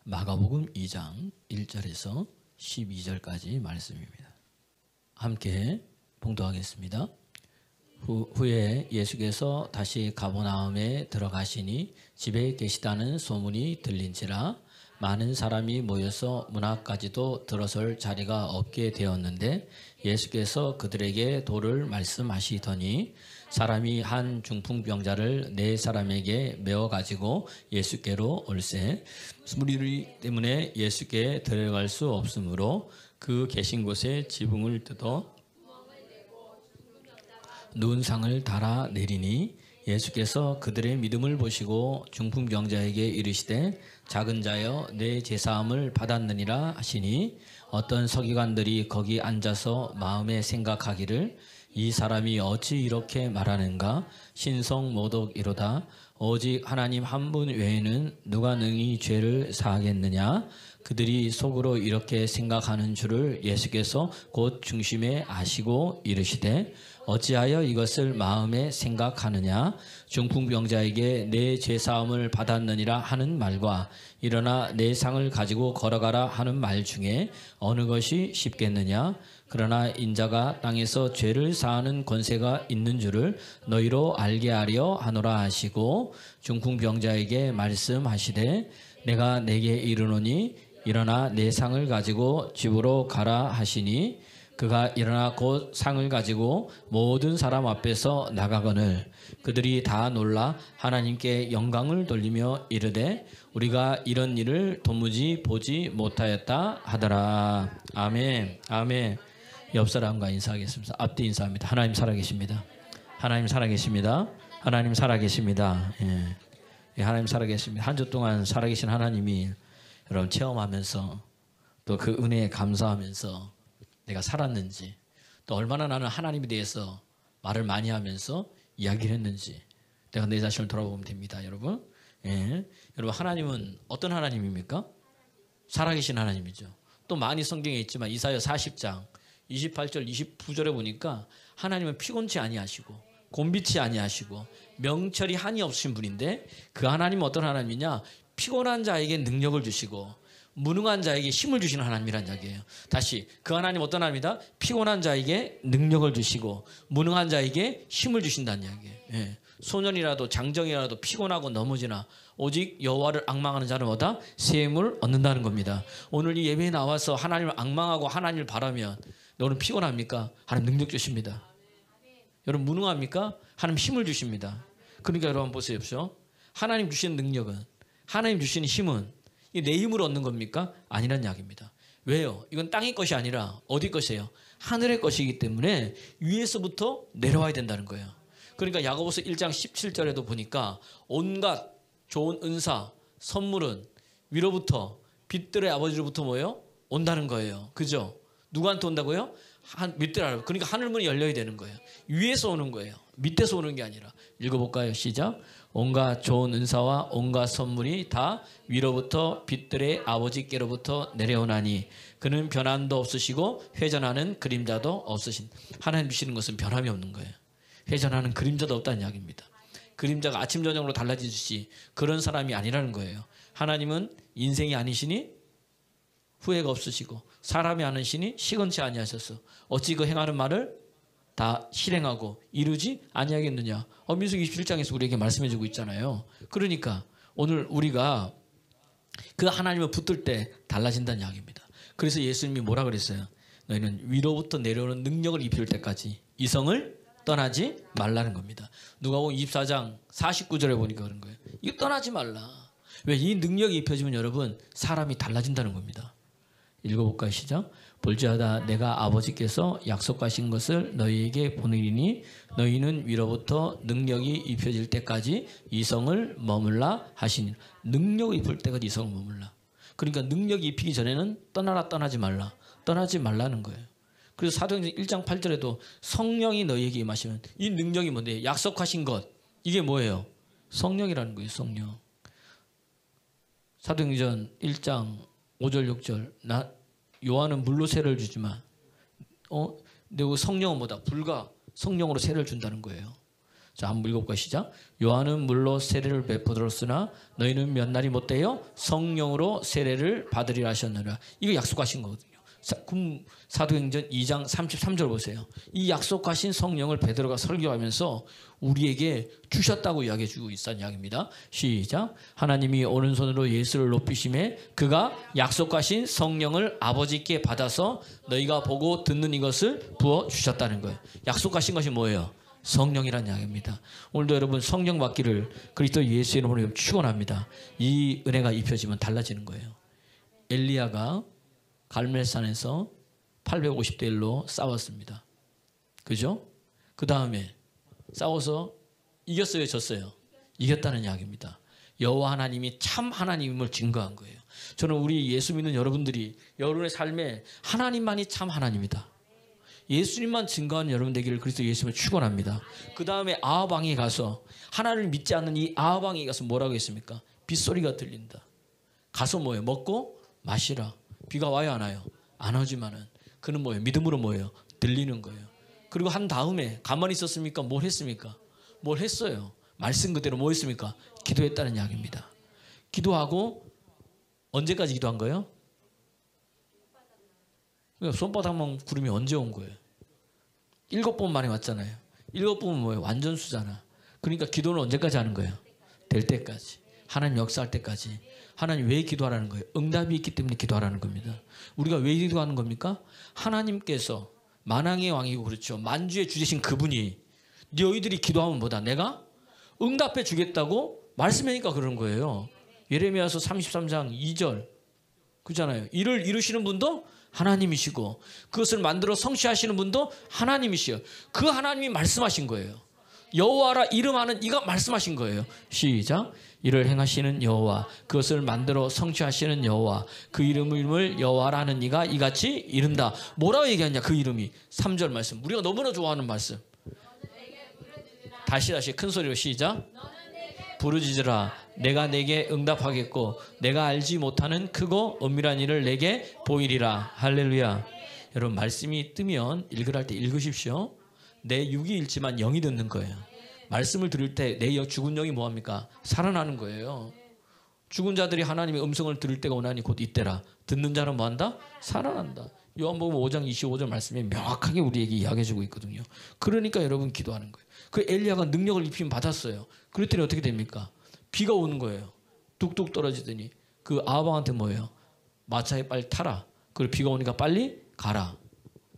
마가복음 2장 1절에서 12절까지 말씀입니다. 함께 봉독하겠습니다. 후에 예수께서 다시 가버나움에 들어가시니 집에 계시다는 소문이 들린지라 많은 사람이 모여서 문 앞까지도 들어설 자리가 없게 되었는데 예수께서 그들에게 도를 말씀하시더니 사람이 한 중풍병자를 네 사람에게 메어 가지고 예수께로 올세 무리 때문에 예수께 들어갈 수 없으므로 그 계신 곳에 지붕을 뜯어 누운 상을 달아 내리니 예수께서 그들의 믿음을 보시고 중풍병자에게 이르시되 작은 자여 내 제사함을 받았느니라 하시니 어떤 서기관들이 거기 앉아서 마음에 생각하기를 이 사람이 어찌 이렇게 말하는가 신성모독이로다 오직 하나님 한 분 외에는 누가 능히 죄를 사하겠느냐 그들이 속으로 이렇게 생각하는 줄을 예수께서 곧 중심에 아시고 이르시되 어찌하여 이것을 마음에 생각하느냐 중풍병자에게 내 죄사함을 받았느니라 하는 말과 일어나 내 상을 가지고 걸어가라 하는 말 중에 어느 것이 쉽겠느냐 그러나 인자가 땅에서 죄를 사하는 권세가 있는 줄을 너희로 알게 하려 하노라 하시고 중풍병자에게 말씀하시되 내가 내게 이르노니 일어나 내 상을 가지고 집으로 가라 하시니 그가 일어나 곧 상을 가지고 모든 사람 앞에서 나가거늘 그들이 다 놀라 하나님께 영광을 돌리며 이르되 우리가 이런 일을 도무지 보지 못하였다 하더라. 아멘. 아멘. 옆 사람과 인사하겠습니다. 앞뒤 인사합니다. 하나님 살아계십니다. 하나님 살아계십니다. 하나님 살아계십니다. 예, 하나님 살아계십니다. 한 주 동안 살아계신 하나님이 여러분 체험하면서 또 그 은혜에 감사하면서 내가 살았는지 또 얼마나 나는 하나님에 대해서 말을 많이 하면서 이야기를 했는지 내가 내 자신을 돌아보면 됩니다. 여러분. 예. 여러분 하나님은 어떤 하나님입니까? 살아계신 하나님이죠. 또 많이 성경에 있지만 이사야 40장 28절 29절에 보니까 하나님은 피곤치 아니하시고 곤비치 아니하시고 명철이 한이 없으신 분인데 그 하나님은 어떤 하나님이냐 피곤한 자에게 능력을 주시고 무능한 자에게 힘을 주시는 하나님이란 이야기예요. 다시 그 하나님 어떤 하나님이다? 피곤한 자에게 능력을 주시고 무능한 자에게 힘을 주신다는 이야기예요. 예. 소년이라도 장정이라도 피곤하고 넘어지나 오직 여호와를 앙망하는 자는 뭐다? 샘을 얻는다는 겁니다. 오늘 이 예배에 나와서 하나님을 앙망하고 하나님을 바라면 너는 피곤합니까? 하나님 능력 주십니다. 여러분 무능합니까? 하나님 힘을 주십니다. 그러니까 여러분 보세요. 하나님 주시는 능력은 하나님 주시는 힘은 내 힘으로 얻는 겁니까? 아니란 이야기입니다. 왜요? 이건 땅의 것이 아니라 어디 것이에요? 하늘의 것이기 때문에 위에서부터 내려와야 된다는 거예요. 그러니까 야고보서 1장 17절에도 보니까 온갖 좋은 은사, 선물은 위로부터 빛들의 아버지로부터 뭐예요? 온다는 거예요. 그죠? 누구한테 온다고요? 밑들 그러니까 하늘문이 열려야 되는 거예요. 위에서 오는 거예요. 밑에서 오는 게 아니라. 읽어볼까요? 시작. 온갖 좋은 은사와 온갖 선물이 다 위로부터 빛들의 아버지께로부터 내려오나니 그는 변함도 없으시고 회전하는 그림자도 없으신. 하나님 주시는 것은 변함이 없는 거예요. 회전하는 그림자도 없다는 이야기입니다. 그림자가 아침 저녁으로 달라지듯이 그런 사람이 아니라는 거예요. 하나님은 인생이 아니시니 후회가 없으시고 사람이 아니시니 시건치 아니하셔서 어찌 그 행하는 말을 다 실행하고 이루지 아니하겠느냐. 민수기 21장에서 우리에게 말씀해주고 있잖아요. 그러니까 오늘 우리가 그 하나님을 붙들 때 달라진다는 이야기입니다. 그래서 예수님이 뭐라 그랬어요? 너희는 위로부터 내려오는 능력을 입힐 때까지 이성을 떠나지 말라는 겁니다. 누가복음 24장 49절에 보니까 그런 거예요. 이거 떠나지 말라. 왜? 이 능력이 입혀지면 여러분 사람이 달라진다는 겁니다. 읽어볼까요? 시작. 볼지어다 내가 아버지께서 약속하신 것을 너희에게 보내리니 너희는 위로부터 능력이 입혀질 때까지 이성을 머물라 하시니 능력을 입힐 때까지 이성을 머물라. 그러니까 능력이 입히기 전에는 떠나라 떠나지 말라. 떠나지 말라는 거예요. 그래서 사도행전 1장 8절에도 성령이 너희에게 임하시면 이 능력이 뭔데? 약속하신 것. 이게 뭐예요? 성령이라는 거예요. 성령. 사도행전 1장 5절 6절 요한은 물로 세를 주지만 근데 성령은 뭐다? 불과 성령으로 세를 준다는 거예요. 자, 한번 읽어볼까요? 시작. 요한은 물로 세례를 베푸들었으나 너희는 몇 날이 못되어 성령으로 세례를 받으리라 하셨느니라. 이거 약속하신 거거든요. 사도행전 2장 33절 보세요. 이 약속하신 성령을 베드로가 설교하면서 우리에게 주셨다고 이야기해 주고 있다는 이야기입니다. 시작. 하나님이 오른손으로 예수를 높이심에 그가 약속하신 성령을 아버지께 받아서 너희가 보고 듣는 이것을 부어주셨다는 거예요. 약속하신 것이 뭐예요? 성령이라는 이야기입니다. 오늘도 여러분 성령 받기를 그리스도 예수의 이름으로 축원합니다. 이 은혜가 입혀지면 달라지는 거예요. 엘리야가 갈멜산에서 850대 1로 싸웠습니다. 그죠? 그 다음에 싸워서 이겼어요, 졌어요? 이겼다는 이야기입니다. 여호와 하나님이 참 하나님임을 증거한 거예요. 저는 우리 예수 믿는 여러분들이 여러분의 삶에 하나님만이 참 하나님이다. 예수님만 증거하는 여러분 되기를 그리스도 예수님을 축원합니다. 그 다음에 아하방에 가서 하나님을 믿지 않는 이 아하방에 가서 뭐라고 했습니까? 빗소리가 들린다. 가서 뭐예요? 먹고 마시라. 비가 와요, 안 와요? 안 오지만은 그는 뭐예요? 믿음으로 뭐예요? 들리는 거예요. 그리고 한 다음에 가만히 있었습니까? 뭘 했습니까? 뭘 했어요? 말씀 그대로 뭐 했습니까? 기도했다는 이야기입니다. 기도하고 언제까지 기도한 거예요? 손바닥만 구름이 언제 온 거예요? 7번 만에 왔잖아요. 7번은 뭐예요? 완전수잖아. 그러니까 기도는 언제까지 하는 거예요? 될 때까지. 하나님 역사할 때까지. 하나님 왜 기도하라는 거예요? 응답이 있기 때문에 기도하라는 겁니다. 우리가 왜 기도하는 겁니까? 하나님께서 만왕의 왕이고 그렇죠. 만주의 주제신 그분이 너희들이 기도하면 뭐다? 내가 응답해 주겠다고 말씀하니까 그런 거예요. 예레미야서 33장 2절 그잖아요. 이를 이루시는 분도 하나님이시고 그것을 만들어 성취하시는 분도 하나님이시여. 그 하나님이 말씀하신 거예요. 여호와라 이름하는 이가 말씀하신 거예요. 시작. 이를 행하시는 여호와 그것을 만들어 성취하시는 여호와 그 이름을 여호와라는 이가 이같이 이른다. 뭐라고 얘기하냐 그 이름이. 3절 말씀 우리가 너무나 좋아하는 말씀. 다시 큰 소리로 시작. 부르짖으라 내가 내게 응답하겠고 내가 알지 못하는 크고 엄밀한 일을 내게 보이리라. 할렐루야. 여러분 말씀이 뜨면 읽으랄 때 읽으십시오. 내 육이 읽지만 영이 듣는 거예요. 말씀을 들을 때 내 죽은 영이 뭐합니까? 살아나는 거예요. 죽은 자들이 하나님의 음성을 들을 때가 오나니 곧 이때라. 듣는 자는 뭐한다? 살아난다. 요한복음 5장 25절 말씀에 명확하게 우리에게 이야기해주고 있거든요. 그러니까 여러분 기도하는 거예요. 그 엘리야가 능력을 입힘 받았어요. 그랬더니 어떻게 됩니까? 비가 오는 거예요. 뚝뚝 떨어지더니 그 아하방한테 뭐예요? 마차에 빨리 타라. 그리고 비가 오니까 빨리 가라.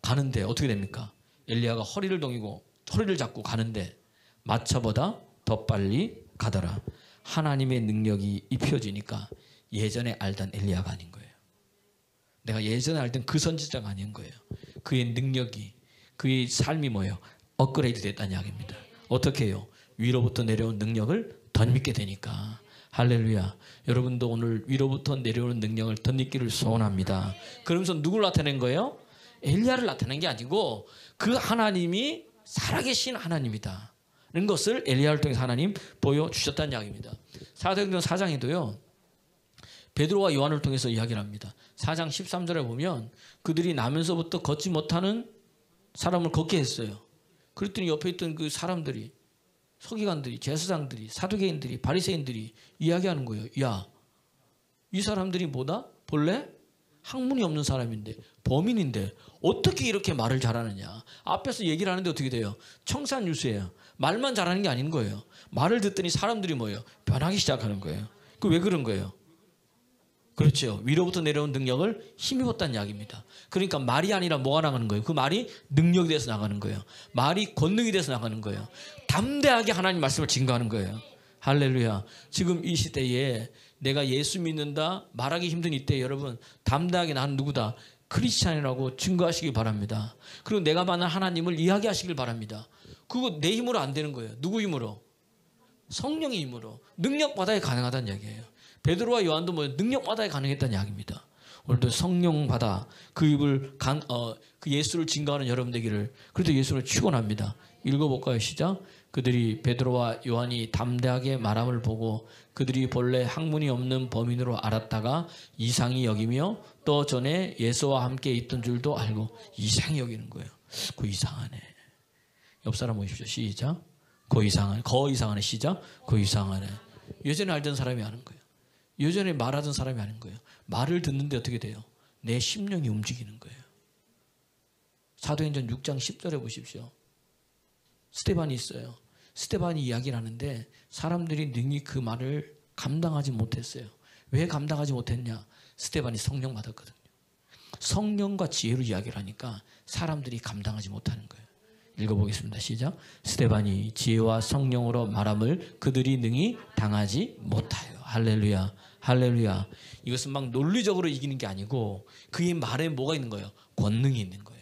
가는데 어떻게 됩니까? 엘리야가 허리를 동이고 허리를 잡고 가는데 마차보다 더 빨리 가더라. 하나님의 능력이 입혀지니까 예전에 알던 엘리야가 아닌 거예요. 내가 예전에 알던 그 선지자가 아닌 거예요. 그의 능력이 그의 삶이 뭐예요? 업그레이드 됐다는 이야기입니다. 어떻게 해요? 위로부터 내려온 능력을 덧입게 되니까. 할렐루야. 여러분도 오늘 위로부터 내려오는 능력을 덧입기를 소원합니다. 그러면서 누굴 나타낸 거예요? 엘리야를 나타낸 게 아니고 그 하나님이 살아계신 하나님이다 는 것을 엘리야를 통해서 하나님 보여주셨다는 이야기입니다. 사도행전 4장에도요. 베드로와 요한을 통해서 이야기를 합니다. 4장 13절에 보면 그들이 나면서부터 걷지 못하는 사람을 걷게 했어요. 그랬더니 옆에 있던 그 사람들이 서기관들이 제사장들이 사두개인들이 바리새인들이 이야기하는 거예요. 야, 이 사람들이 뭐다? 본래 학문이 없는 사람인데 범인인데 어떻게 이렇게 말을 잘하느냐. 앞에서 얘기를 하는데 어떻게 돼요? 청산유수예요. 말만 잘하는 게 아닌 거예요. 말을 듣더니 사람들이 뭐예요? 변하기 시작하는 거예요. 그 왜 그런 거예요? 그렇죠. 위로부터 내려온 능력을 힘입었다는 이야기입니다. 그러니까 말이 아니라 뭐가 나가는 거예요? 그 말이 능력이 돼서 나가는 거예요. 말이 권능이 돼서 나가는 거예요. 담대하게 하나님 말씀을 증거하는 거예요. 할렐루야. 지금 이 시대에 내가 예수 믿는다 말하기 힘든 이때 여러분 담대하게 나는 누구다? 크리스찬이라고 증거하시길 바랍니다. 그리고 내가 만난 하나님을 이야기하시길 바랍니다. 그거 내 힘으로 안 되는 거예요. 누구 힘으로? 성령의 힘으로. 능력 받아야 가능하다는 이야기예요. 베드로와 요한도 뭐 능력 받아야 가능했다는 이야기입니다. 오늘도 성령 받아 그 입을 그 예수를 증거하는 여러분 되기를 그래도 예수를 축원합니다. 읽어볼까요? 시작. 그들이 베드로와 요한이 담대하게 말함을 보고 그들이 본래 학문이 없는 범인으로 알았다가 이상히 여기며 또 전에 예수와 함께 있던 줄도 알고 이상히 여기는 거예요. 그 이상하네. 옆 사람 보십시오. 시작. 그 이상 안에 시작. 그 이상 안에. 예전에 알던 사람이 아는 거예요. 예전에 말하던 사람이 아는 거예요. 말을 듣는데 어떻게 돼요? 내 심령이 움직이는 거예요. 사도행전 6장 10절에 보십시오. 스데반이 있어요. 스데반이 이야기를 하는데 사람들이 능히 그 말을 감당하지 못했어요. 왜 감당하지 못했냐? 스데반이 성령 받았거든요. 성령과 지혜로 이야기를 하니까 사람들이 감당하지 못하는 거예요. 읽어보겠습니다. 시작. 스데반이 지혜와 성령으로 말함을 그들이 능히 당하지 못하여. 할렐루야. 할렐루야. 이것은 막 논리적으로 이기는 게 아니고 그의 말에 뭐가 있는 거예요? 권능이 있는 거예요.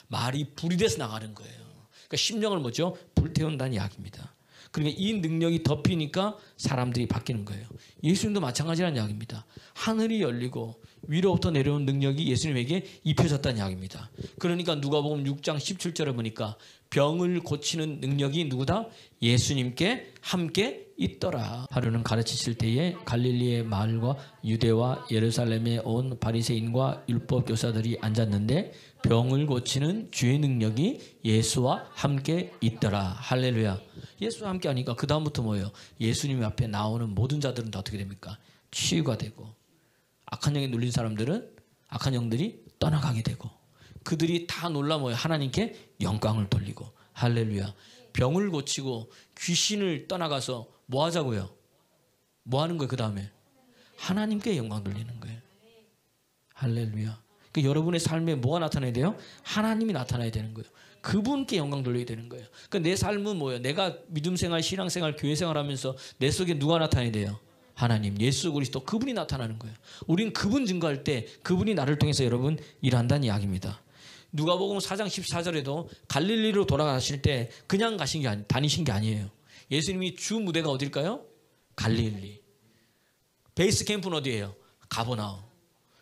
말이 불이 돼서 나가는 거예요. 그러니까 심령을 뭐죠? 불태운다는 이야기입니다. 그러니까 이 능력이 덮이니까 사람들이 바뀌는 거예요. 예수님도 마찬가지라는 이야기입니다. 하늘이 열리고 위로부터 내려온 능력이 예수님에게 입혀졌다는 이야기입니다. 그러니까 누가복음 6장 17절에 보니까 병을 고치는 능력이 누구다? 예수님께 함께 있더라. 하루는 가르치실 때에 갈릴리의 마을과 유대와 예루살렘에 온 바리새인과 율법 교사들이 앉았는데 병을 고치는 주의 능력이 예수와 함께 있더라. 할렐루야. 예수와 함께 하니까 그 다음부터 뭐예요? 예수님 앞에 나오는 모든 자들은 다 어떻게 됩니까? 치유가 되고 악한 영에 눌린 사람들은 악한 영들이 떠나가게 되고 그들이 다 놀라 뭐예요? 하나님께 영광을 돌리고. 할렐루야. 병을 고치고 귀신을 떠나가서 뭐 하자고요? 뭐 하는 거예요? 그 다음에 하나님께 영광 돌리는 거예요. 할렐루야. 그러니까 여러분의 삶에 뭐가 나타나야 돼요? 하나님이 나타나야 되는 거예요. 그분께 영광 돌려야 되는 거예요. 그러니까 내 삶은 뭐예요? 내가 믿음생활, 신앙생활, 교회생활 하면서 내 속에 누가 나타나야 돼요? 하나님, 예수 그리스도, 그분이 나타나는 거예요. 우린 그분 증거할 때 그분이 나를 통해서 여러분 일한다는 이야기입니다. 누가복음 4장 14절에도 갈릴리로 돌아가실 때 그냥 다니신 게 아니에요. 예수님이 주 무대가 어딜까요? 갈릴리. 베이스 캠프는 어디예요? 가버나움.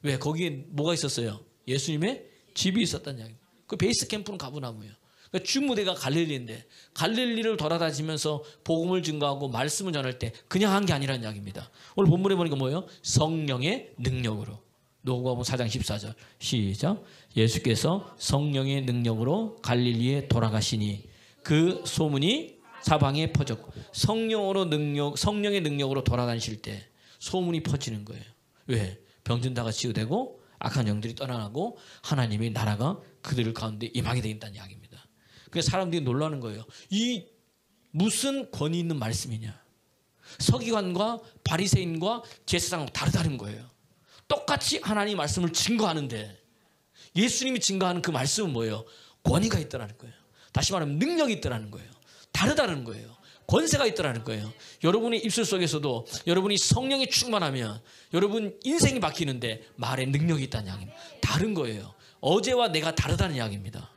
왜? 거기에 뭐가 있었어요? 예수님의 집이 있었다는 이야기입니다. 그 베이스 캠프는 가버나움이에요. 그러니까 주 무대가 갈릴리인데 갈릴리를 돌아다니면서 복음을 증거하고 말씀을 전할 때 그냥 한 게 아니라는 이야기입니다. 오늘 본문에 보니까 뭐예요? 성령의 능력으로. 누가복음 4장 14절 시작. 예수께서 성령의 능력으로 갈릴리에 돌아가시니 그 소문이 사방에 퍼졌고. 성령의 능력으로 돌아다니실 때 소문이 퍼지는 거예요. 왜? 병든 자가 치유되고 악한 영들이 떠나가고 하나님의 나라가 그들 가운데 임하게 되겠다는 이야기입니다. 그래서 사람들이 놀라는 거예요. 이 무슨 권위 있는 말씀이냐. 서기관과 바리새인과 제사장과 다르다는 거예요. 똑같이 하나님 말씀을 증거하는데 예수님이 증거하는 그 말씀은 뭐예요? 권위가 있더라는 거예요. 다시 말하면 능력이 있더라는 거예요. 다르다는 거예요. 권세가 있더라는 거예요. 여러분의 입술 속에서도 여러분이 성령이 충만하면 여러분 인생이 바뀌는데 말에 능력이 있다는 이야기입니다. 다른 거예요. 어제와 내가 다르다는 이야기입니다.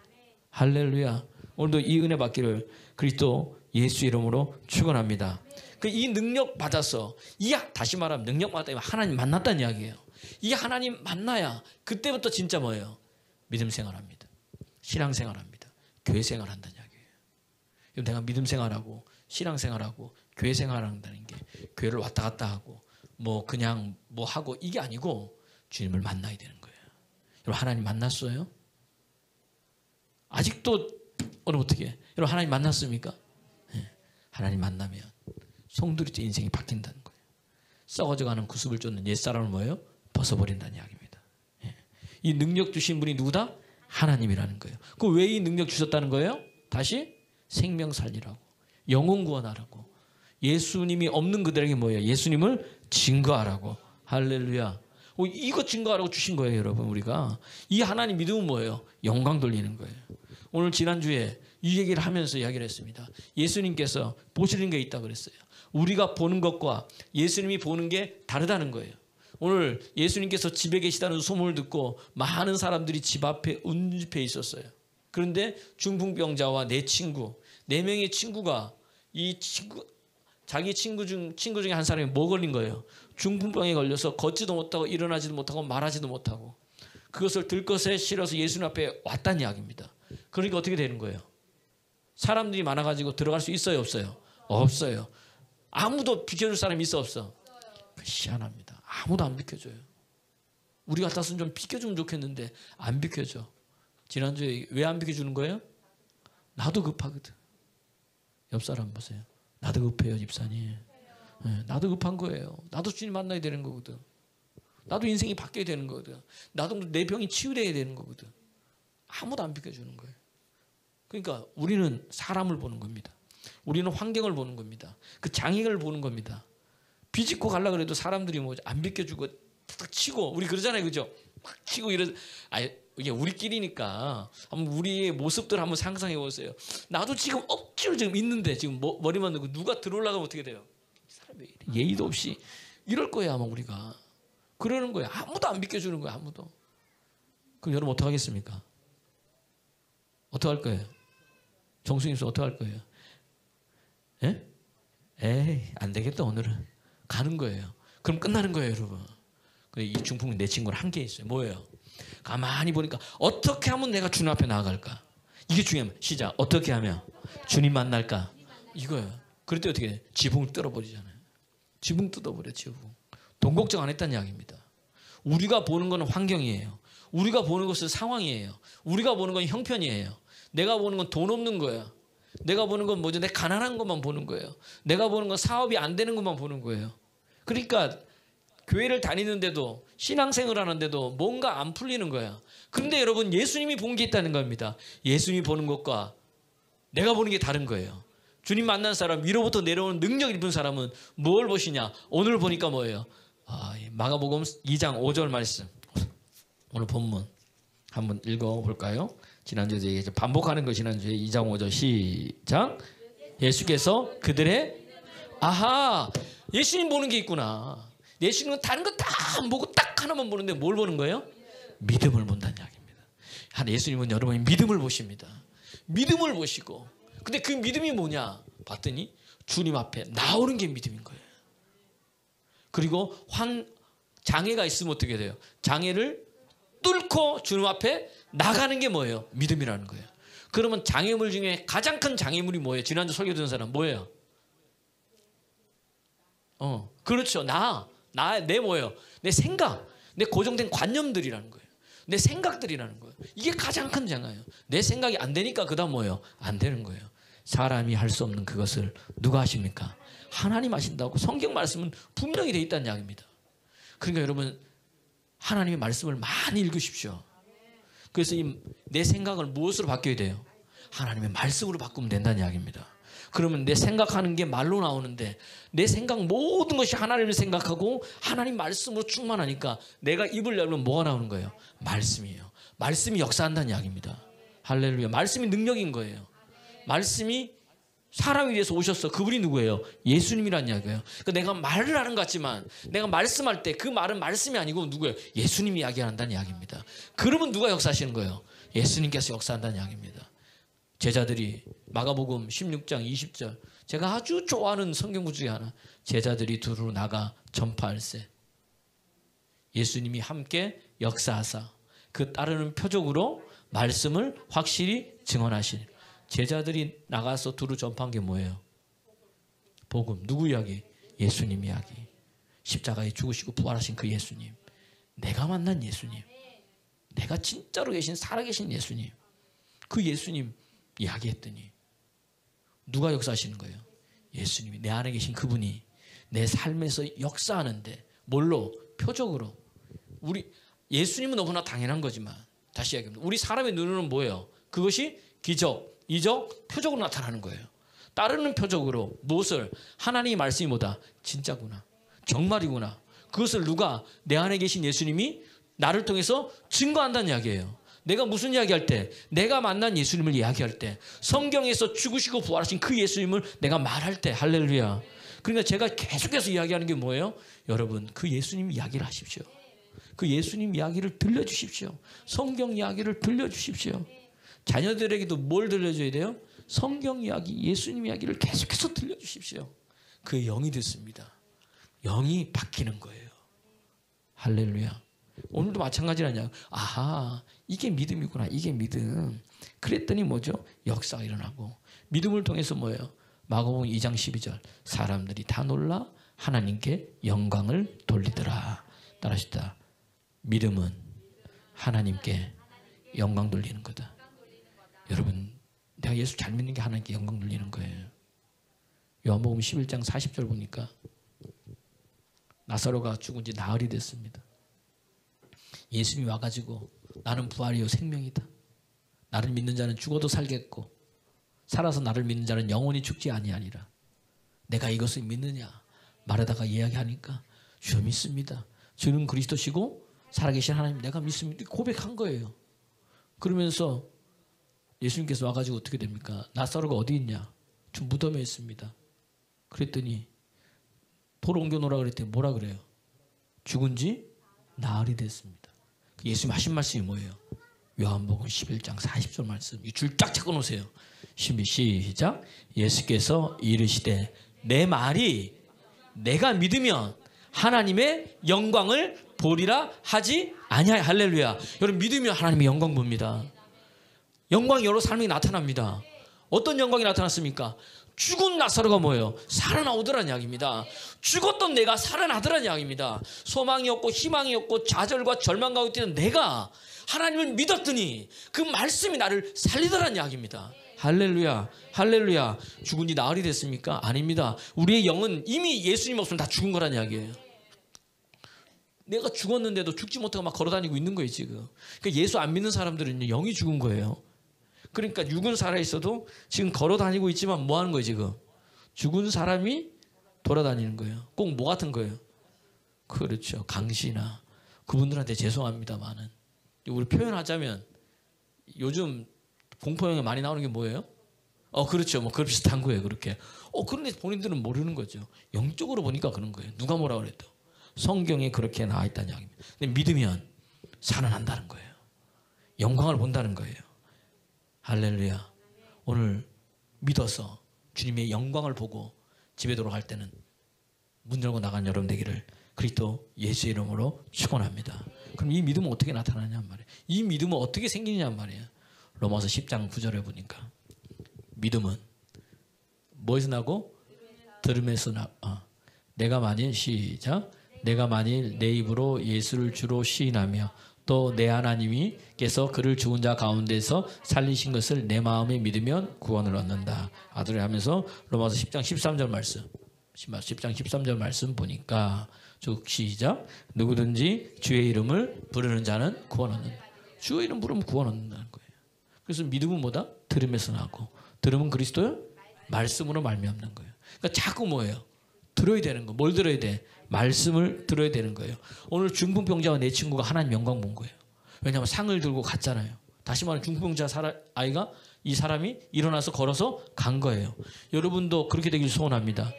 할렐루야. 오늘도 이 은혜 받기를 그리스도 예수 이름으로 축원합니다. 이 능력 받아서 다시 말하면 능력 받았다면 하나님 만났다는 이야기예요. 이 하나님 만나야 그때부터 진짜 뭐예요? 믿음 생활합니다. 신앙 생활합니다. 교회 생활한다는 이야기예요. 내가 믿음 생활하고 신앙 생활하고 교회 생활한다는 게 교회를 왔다 갔다 하고 뭐 그냥 뭐 하고 이게 아니고 주님을 만나야 되는 거예요. 여러분 하나님 만났어요? 아직도 오늘 어떻게 해요? 여러분 하나님 만났습니까? 네. 하나님 만나면 송두리째 인생이 바뀐다는 거예요. 썩어져가는 구습을 쫓는 옛사람을 뭐예요? 벗어버린다는 이야기입니다. 네. 이 능력 주신 분이 누구다? 하나님이라는 거예요. 그 왜 이 능력 주셨다는 거예요? 다시 생명 살리라고, 영혼 구원하라고, 예수님이 없는 그들에게 뭐예요? 예수님을 증거하라고. 할렐루야. 이거 증거하라고 주신 거예요, 여러분. 우리가 이 하나님 믿음은 뭐예요? 영광 돌리는 거예요. 오늘 지난주에 이 얘기를 하면서 이야기를 했습니다. 예수님께서 보시는 게 있다고 그랬어요. 우리가 보는 것과 예수님이 보는 게 다르다는 거예요. 오늘 예수님께서 집에 계시다는 소문을 듣고 많은 사람들이 집 앞에 운집해 있었어요. 그런데 중풍병자와 네 명의 친구가 자기 친구 중에 한 사람이 뭐 걸린 거예요? 중풍병에 걸려서 걷지도 못하고 일어나지도 못하고 말하지도 못하고 그것을 들것에 실어서 예수님 앞에 왔다는 이야기입니다. 그러니까 어떻게 되는 거예요? 사람들이 많아가지고 들어갈 수 있어요, 없어요? 없어요. 아무도 비켜줄 사람이 있어, 없어? 희한합니다. 아무도 안 비켜줘요. 우리 같았으면 좀 비켜주면 좋겠는데 안 비켜줘. 지난주에 왜 안 비켜주는 거예요? 나도 급하거든. 옆 사람 보세요. 나도 급해요, 집사님. 네, 나도 급한 거예요. 나도 주님 만나야 되는 거거든. 나도 인생이 바뀌어야 되는 거거든. 나도 내 병이 치유돼야 되는 거거든. 아무도 안 비켜주는 거예요. 그러니까 우리는 사람을 보는 겁니다. 우리는 환경을 보는 겁니다. 그 장애를 보는 겁니다. 비집고 가려고 그래도 사람들이 뭐 안 비켜주고 탁 치고, 우리 그러잖아요, 그죠? 막 치고 이게 우리끼리니까 한번 우리의 모습들 한번 상상해 보세요. 나도 지금 억지로 지금 있는데 지금 머리만 넣고 누가 들어올라가면 어떻게 돼요? 이 사람이 왜 이래? 예의도 없이 이럴 거야 아마 우리가. 그러는 거예요. 아무도 안 비켜주는 거예요. 아무도. 그럼 여러분 어떻게 하겠습니까? 어떻게 할 거예요? 정수님 어떻게 할 거예요? 예? 에이 안 되겠다 오늘은. 가는 거예요. 그럼 끝나는 거예요 여러분. 이 중풍 내 친구는 한계 있어요. 뭐예요? 가만히 보니까 어떻게 하면 내가 주님 앞에 나아갈까? 이게 중요합니다. 시작. 어떻게 하면 주님 만날까? 이거예요. 그럴 때 어떻게 해? 지붕을 뚫어버리잖아요. 지붕 뜯어버려. 지붕. 돈 걱정 안 했다는 이야기입니다. 우리가 보는 건 환경이에요. 우리가 보는 것은 상황이에요. 우리가 보는 건 형편이에요. 내가 보는 건 돈 없는 거야. 내가 보는 건 뭐죠? 내 가난한 것만 보는 거예요. 내가 보는 건 사업이 안 되는 것만 보는 거예요. 그러니까 교회를 다니는데도 신앙생활 하는데도 뭔가 안 풀리는 거야. 그런데 여러분 예수님이 본 게 있다는 겁니다. 예수님이 보는 것과 내가 보는 게 다른 거예요. 주님 만난 사람, 위로부터 내려오는 능력 입은 사람은 뭘 보시냐? 오늘 보니까 뭐예요? 마가복음 2장 5절 말씀. 오늘 본문 한번 읽어볼까요? 지난주에 얘기했죠. 반복하는 거 지난주에 2장 5절 시작. 예수께서 그들의 예수님 보는 게 있구나. 예수님은 다른 거 다 안 보고 딱 하나만 보는데 뭘 보는 거예요? 믿음을 본다는 이야기입니다. 예수님은 여러분이 믿음을 보십니다. 믿음을 보시고 근데 그 믿음이 뭐냐 봤더니 주님 앞에 나오는 게 믿음인 거예요. 그리고 장애가 있으면 어떻게 돼요? 장애를 뚫고 주님 앞에 나가는 게 뭐예요? 믿음이라는 거예요. 그러면 장애물 중에 가장 큰 장애물이 뭐예요? 지난주 설교 듣는 사람 뭐예요? 그렇죠. 내 뭐예요? 내 생각, 내 고정된 관념들이라는 거예요. 내 생각들이라는 거예요. 이게 가장 큰 장애예요. 내 생각이 안 되니까 그다음 뭐예요? 안 되는 거예요. 사람이 할 수 없는 그것을 누가 하십니까? 하나님 하신다고 성경 말씀은 분명히 되어 있다는 이야기입니다. 그러니까 여러분 하나님의 말씀을 많이 읽으십시오. 그래서 내 생각을 무엇으로 바뀌어야 돼요? 하나님의 말씀으로 바꾸면 된다는 이야기입니다. 그러면 내 생각하는 게 말로 나오는데 내 생각 모든 것이 하나님을 생각하고 하나님 말씀으로 충만하니까 내가 입을 열면 뭐가 나오는 거예요? 말씀이에요. 말씀이 역사한다는 이야기입니다. 할렐루야. 말씀이 능력인 거예요. 말씀이 사람이 위해서 오셨어. 그분이 누구예요? 예수님이란 이야기예요. 그러니까 내가 말을 하는 것 같지만 내가 말씀할 때 그 말은 말씀이 아니고 누구예요? 예수님이 이야기한다는 이야기입니다. 그러면 누가 역사하시는 거예요? 예수님께서 역사한다는 이야기입니다. 제자들이 마가복음 16장 20절 제가 아주 좋아하는 성경구 중에 하나 제자들이 두루 나가 전파할세 예수님이 함께 역사하사 그 따르는 표적으로 말씀을 확실히 증언하시니 제자들이 나가서 두루 전파한 게 뭐예요? 복음. 누구 이야기? 예수님 이야기. 십자가에 죽으시고 부활하신 그 예수님. 내가 만난 예수님. 내가 진짜로 계신 살아계신 예수님. 그 예수님 이야기했더니 누가 역사하시는 거예요? 예수님이 내 안에 계신 그분이 내 삶에서 역사하는데 뭘로? 표적으로. 우리 예수님은 너무나 당연한 거지만 다시 이야기합니다. 우리 사람의 눈으로는 뭐예요? 그것이 기적, 이적, 표적으로 나타나는 거예요. 따르는 표적으로 무엇을? 하나님의 말씀이 뭐다? 진짜구나. 정말이구나. 그것을 누가? 내 안에 계신 예수님이 나를 통해서 증거한다는 이야기예요. 내가 무슨 이야기할 때? 내가 만난 예수님을 이야기할 때 성경에서 죽으시고 부활하신 그 예수님을 내가 말할 때 할렐루야. 그러니까 제가 계속해서 이야기하는 게 뭐예요? 여러분 그 예수님 이야기를 하십시오. 그 예수님 이야기를 들려주십시오. 성경 이야기를 들려주십시오. 자녀들에게도 뭘 들려줘야 돼요? 성경 이야기, 예수님 이야기를 계속해서 들려주십시오. 그 영이 듣습니다. 영이 바뀌는 거예요. 할렐루야. 오늘도 마찬가지라냐. 아하, 이게 믿음이구나. 이게 믿음. 그랬더니 뭐죠? 역사가 일어나고. 믿음을 통해서 뭐예요? 마가복음 2장 12절. 사람들이 다 놀라 하나님께 영광을 돌리더라. 따라하시다. 믿음은 하나님께 영광 돌리는 거다. 여러분, 내가 예수 잘 믿는 게 하나님께 영광 돌리는 거예요. 요한복음 11장 40절 보니까 나사로가 죽은 지 나흘이 됐습니다. 예수님이 와가지고 나는 부활이요 생명이다. 나를 믿는 자는 죽어도 살겠고 살아서 나를 믿는 자는 영원히 죽지 아니하니라. 내가 이것을 믿느냐 말하다가 이야기하니까 주여 믿습니다. 주는 그리스도시고 살아계신 하나님 내가 믿습니다. 고백한 거예요. 그러면서 예수님께서 와가지고 어떻게 됩니까? 나사로가 어디 있냐? 저 무덤에 있습니다. 그랬더니 돌 옮겨놓으라 그랬더니 뭐라 그래요? 죽은 지 나흘이 됐습니다. 예수님 하신 말씀이 뭐예요? 요한복음 11장 40절 말씀. 이 줄 쫙 잡고 놓으세요. 시작. 예수께서 이르시되 내 말이 내가 믿으면 하나님의 영광을 보리라 하지 아니하여. 할렐루야. 여러분 믿으면 하나님의 영광 봅니다. 영광이 여러 삶에 나타납니다. 어떤 영광이 나타났습니까? 죽은 나사로가 뭐예요? 살아나오더라는 이야기입니다. 죽었던 내가 살아나더라는 이야기입니다. 소망이 없고 희망이 없고 좌절과 절망 가운데 있는 내가 하나님을 믿었더니 그 말씀이 나를 살리더라는 이야기입니다. 할렐루야. 할렐루야. 죽은 지 나흘이 됐습니까? 아닙니다. 우리의 영은 이미 예수님 없으면 다 죽은 거란 이야기예요. 내가 죽었는데도 죽지 못하고 막 걸어다니고 있는 거예요 지금. 그러니까 예수 안 믿는 사람들은 영이 죽은 거예요. 그러니까 육은 살아있어도 지금 걸어다니고 있지만 뭐 하는 거예요 지금? 죽은 사람이 돌아다니는 거예요. 꼭 뭐 같은 거예요? 그렇죠. 강시나 그분들한테 죄송합니다만은 우리 표현하자면 요즘 공포영화 많이 나오는 게 뭐예요? 그렇죠. 뭐 그런 비슷한 거예요. 그렇게. 그런데 본인들은 모르는 거죠. 영적으로 보니까 그런 거예요. 누가 뭐라 그래도 성경에 그렇게 나와 있다는 이야기입니다. 근데 믿으면 살아난다는 거예요. 영광을 본다는 거예요. 할렐루야. 오늘 믿어서 주님의 영광을 보고 집에 돌아갈 때는 문 열고 나간 여러분 되기를 그리스도 예수의 이름으로 축원합니다. 그럼 이 믿음은 어떻게 나타나냐 말이에요. 이 믿음은 어떻게 생기냐 말이에요. 로마서 10장 9절에 보니까 믿음은 뭐에서 나고? 들음에서 내가 만일 시작. 내가 만일 내 입으로 예수를 주로 시인하며 또 내 하나님이께서 그를 죽은 자 가운데서 살리신 것을 내 마음에 믿으면 구원을 얻는다. 아들을 하면서 로마서 10장 13절 말씀 10장 13절 말씀 보니까 쭉 시작. 누구든지 주의 이름을 부르는 자는 구원 얻는다. 주의 이름 부르면 구원 얻는다는 거예요. 그래서 믿음은 뭐다? 들음에서 나고 들음은 그리스도의 말씀으로 말미암는 거예요. 그러니까 자꾸 뭐예요? 들어야 되는 거. 뭘 들어야 돼? 말씀을 들어야 되는 거예요. 오늘 중풍병자와 내 친구가 하나님 영광 본 거예요. 왜냐하면 상을 들고 갔잖아요. 다시 말하면 중풍병자 아이가 이 사람이 일어나서 걸어서 간 거예요. 여러분도 그렇게 되길 소원합니다.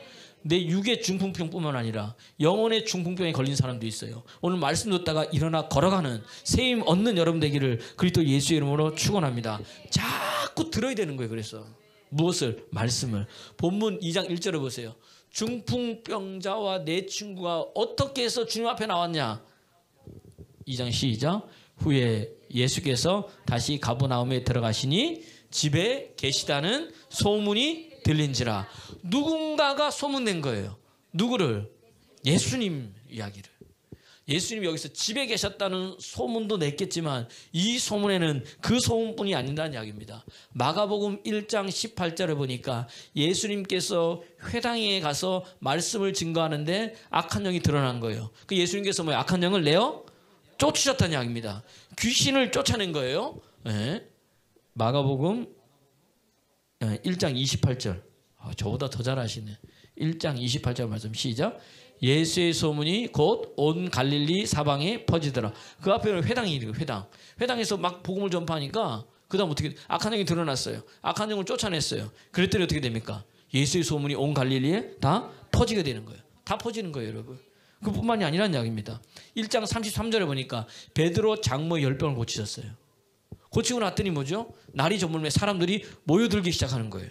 내 육의 중풍병뿐만 아니라 영혼의 중풍병에 걸린 사람도 있어요. 오늘 말씀 듣다가 일어나 걸어가는 세임 얻는 여러분 되기를 그리스도 예수의 이름으로 축원합니다. 자꾸 들어야 되는 거예요. 그래서 무엇을? 말씀을. 본문 2장 1절을 보세요. 중풍병자와 내 친구가 어떻게 해서 주님 앞에 나왔냐? 2장 시작. 후에 예수께서 다시 가버나움에 들어가시니 집에 계시다는 소문이 들린지라. 누군가가 소문낸 거예요. 누구를? 예수님 이야기를. 예수님이 여기서 집에 계셨다는 소문도 냈겠지만 이 소문에는 그 소문뿐이 아니라는 이야기입니다. 마가복음 1장 18절에 보니까 예수님께서 회당에 가서 말씀을 증거하는데 악한 영이 드러난 거예요. 그 예수님께서 뭐예요? 악한 영을 내어 쫓으셨다는 이야기입니다. 귀신을 쫓아낸 거예요. 네. 마가복음 1장 28절. 저보다 더 잘하시네. 1장 28절 말씀 시작. 예수의 소문이 곧 온 갈릴리 사방에 퍼지더라. 그 앞에는 회당이에요. 회당에서 막 복음을 전파하니까 그 다음 어떻게 악한 영이 드러났어요. 악한 영을 쫓아냈어요. 그랬더니 어떻게 됩니까? 예수의 소문이 온 갈릴리에 다 퍼지게 되는 거예요. 다 퍼지는 거예요, 여러분. 그뿐만이 아니라는 이야기입니다. 1장 33절에 보니까 베드로 장모 10병을 고치셨어요. 고치고 났더니 뭐죠? 날이 저물매 사람들이 모여들기 시작하는 거예요.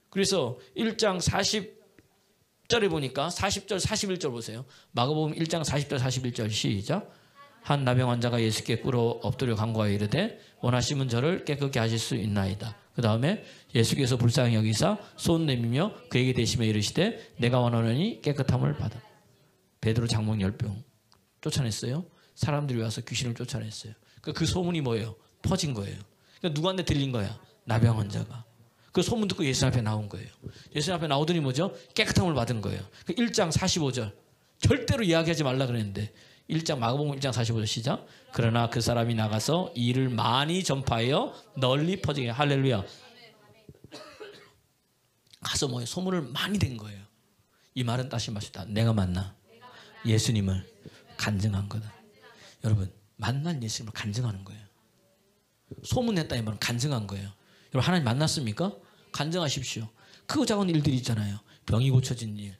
그래서 1장 40절에 보니까 40절 41절 보세요. 마가복음 1장 40절 41절 시작. 한 나병 환자가 예수께 꿇어 엎드려 간구하여 이르되 원하시면 저를 깨끗게 하실 수 있나이다. 그 다음에 예수께서 불쌍히 여기사 손 내밀며 그에게 대시며 이르시되 내가 원하노니 깨끗함을 받아. 베드로 장모 10병 쫓아냈어요. 사람들이 와서 귀신을 쫓아냈어요. 그 소문이 뭐예요? 퍼진 거예요. 그러니까 누구한테 들린 거야? 나병 환자가. 그 소문 듣고 예수 앞에 나온 거예요. 예수 앞에 나오더니 뭐죠? 깨끗함을 받은 거예요. 1장 45절 절대로 이야기하지 말라 그랬는데 1장 마가복음 1장 45절 시작. 그러나 그 사람이 나가서 이 일을 많이 전파하여 널리 퍼지게. 할렐루야. 가서 뭐예요? 소문을 많이 된 거예요. 이 말은 다시 말합시다. 내가 만나 예수님을 간증한 거다. 여러분 만난 예수님을 간증하는 거예요. 소문냈다 이 말은 간증한 거예요. 여러분 하나님 만났습니까? 간증하십시오. 크고 작은 일들이 있잖아요. 병이 고쳐진 일,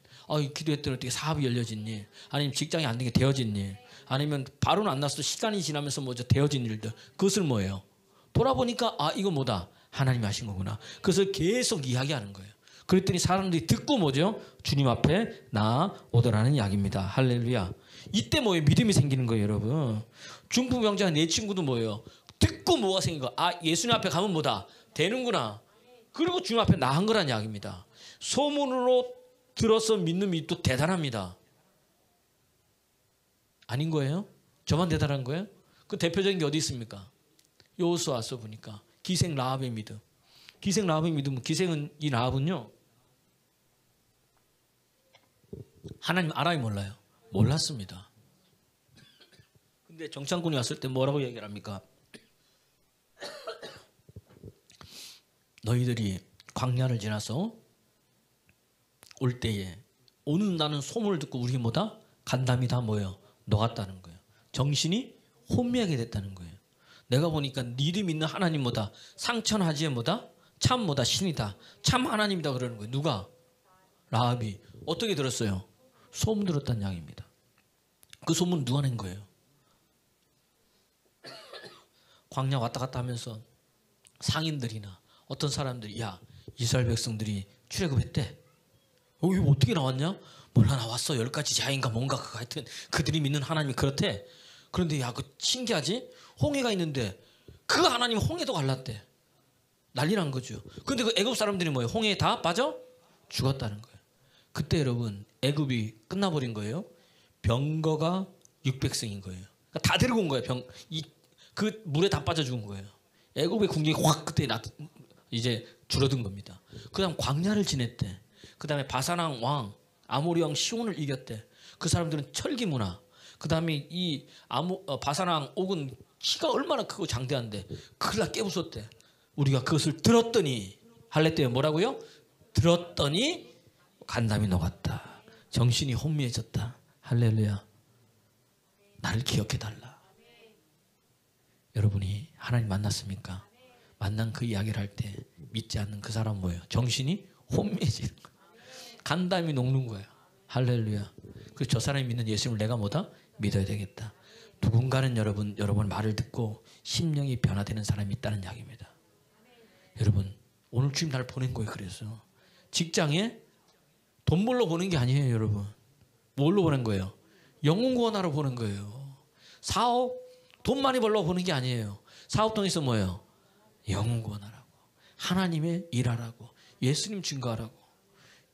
기도했더니 어떻게 사업이 열려진 일, 아니면 직장이 안 되게 되어진 일, 아니면 바로는 안 났어도 시간이 지나면서 뭐죠? 되어진 일들. 그것을 뭐예요? 돌아보니까 이거 뭐다? 하나님이 하신 거구나. 그래서 계속 이야기하는 거예요. 그랬더니 사람들이 듣고 뭐죠? 주님 앞에 나오더라는 이야기입니다. 할렐루야. 이때 뭐예요? 믿음이 생기는 거예요, 여러분. 중풍병자 내 친구도 뭐예요? 듣고 뭐가 생긴 거? 예수님 앞에 가면 뭐다? 되는구나. 그리고 주님 앞에 나간 거란 이야기입니다. 소문으로 들어서 믿는 믿음도 대단합니다. 아닌 거예요? 저만 대단한 거예요? 그 대표적인 게 어디 있습니까? 여호수아서 보니까 기생 라합의 믿음. 기생 라합의 믿음. 기생은 이 라합은요. 하나님 알아요, 몰라요? 몰랐습니다. 근데 정창군이 왔을 때 뭐라고 얘기를 합니까? 너희들이 광야를 지나서 올 때에 오는다는 소문을 듣고 우리 뭐다? 간담이 다 뭐예요? 녹았다는 거예요. 정신이 혼미하게 됐다는 거예요. 내가 보니까 니들 믿는 하나님 뭐다? 상천하지에 뭐다? 참 뭐다? 신이다. 참 하나님이다 그러는 거예요. 누가? 라합이. 어떻게 들었어요? 소문 들었다는 양입니다. 그 소문 누가 낸 거예요? 광야 왔다 갔다 하면서 상인들이나 어떤 사람들이 이스라엘 백성들이 출애굽했대. 이거 어떻게 나왔냐? 몰라 나왔어. 10가지 자인가 뭔가 하여튼 그들이 믿는 하나님이 그렇대. 그런데 그 신기하지? 홍해가 있는데 그 하나님 홍해도 갈랐대. 난리 난 거죠. 그런데 그 애굽 사람들이 뭐예요? 홍해에 다 빠져 죽었다는 거예요. 그때 여러분 애굽이 끝나버린 거예요. 병거가 600승인 거예요. 그러니까 다 데리고 온 거예요. 그 물에 다 빠져 죽은 거예요. 애굽의 궁정이 확 그때 이제 줄어든 겁니다. 그 다음 광야를 지냈대. 그 다음에 바사랑 왕 아모리 왕 시온을 이겼대. 그 사람들은 철기 문화. 그 다음에 이 바사랑 옥은 키가 얼마나 크고 장대한데 큰일 나 깨부쉈대. 우리가 그것을 들었더니 할례 뭐라고요? 들었더니 간담이 녹았다. 정신이 혼미해졌다. 할렐루야. 나를 기억해달라. 여러분이 하나님 만났습니까? 만난 그 이야기를 할 때 믿지 않는 그 사람 뭐예요? 정신이 혼미해지는 거예요. 간담이 녹는 거예요. 할렐루야. 그래서 저 사람이 믿는 예수님을 내가 뭐다? 믿어야 되겠다. 누군가는 여러분 말을 듣고 심령이 변화되는 사람이 있다는 이야기입니다. 여러분 오늘 주님 날 보낸 거예요. 그래서 직장에 돈 벌러 보낸 게 아니에요. 여러분 뭘로 보낸 거예요? 영혼 구원하러 보낸 거예요. 사업 돈 많이 벌러 보낸 게 아니에요. 사업 통해서 뭐예요? 영혼 구원하라고, 하나님의 일하라고, 예수님 증거하라고.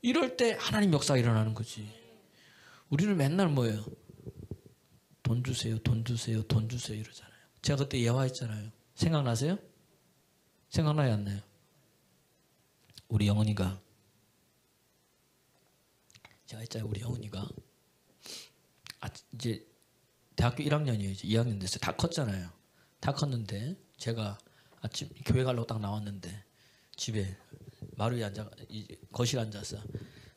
이럴 때 하나님 역사가 일어나는 거지. 우리는 맨날 뭐예요? 돈 주세요, 돈 주세요, 돈 주세요 이러잖아요. 제가 그때 예화했잖아요. 생각나세요? 생각나요, 안 나요? 우리 영훈이가 제가 했잖아요. 우리 영훈이가 이제 대학교 1학년이에요. 이제 2학년 됐어요. 다 컸잖아요. 다 컸는데 제가 아침 교회 가려고 딱 나왔는데 집에 마루에 거실에 앉아서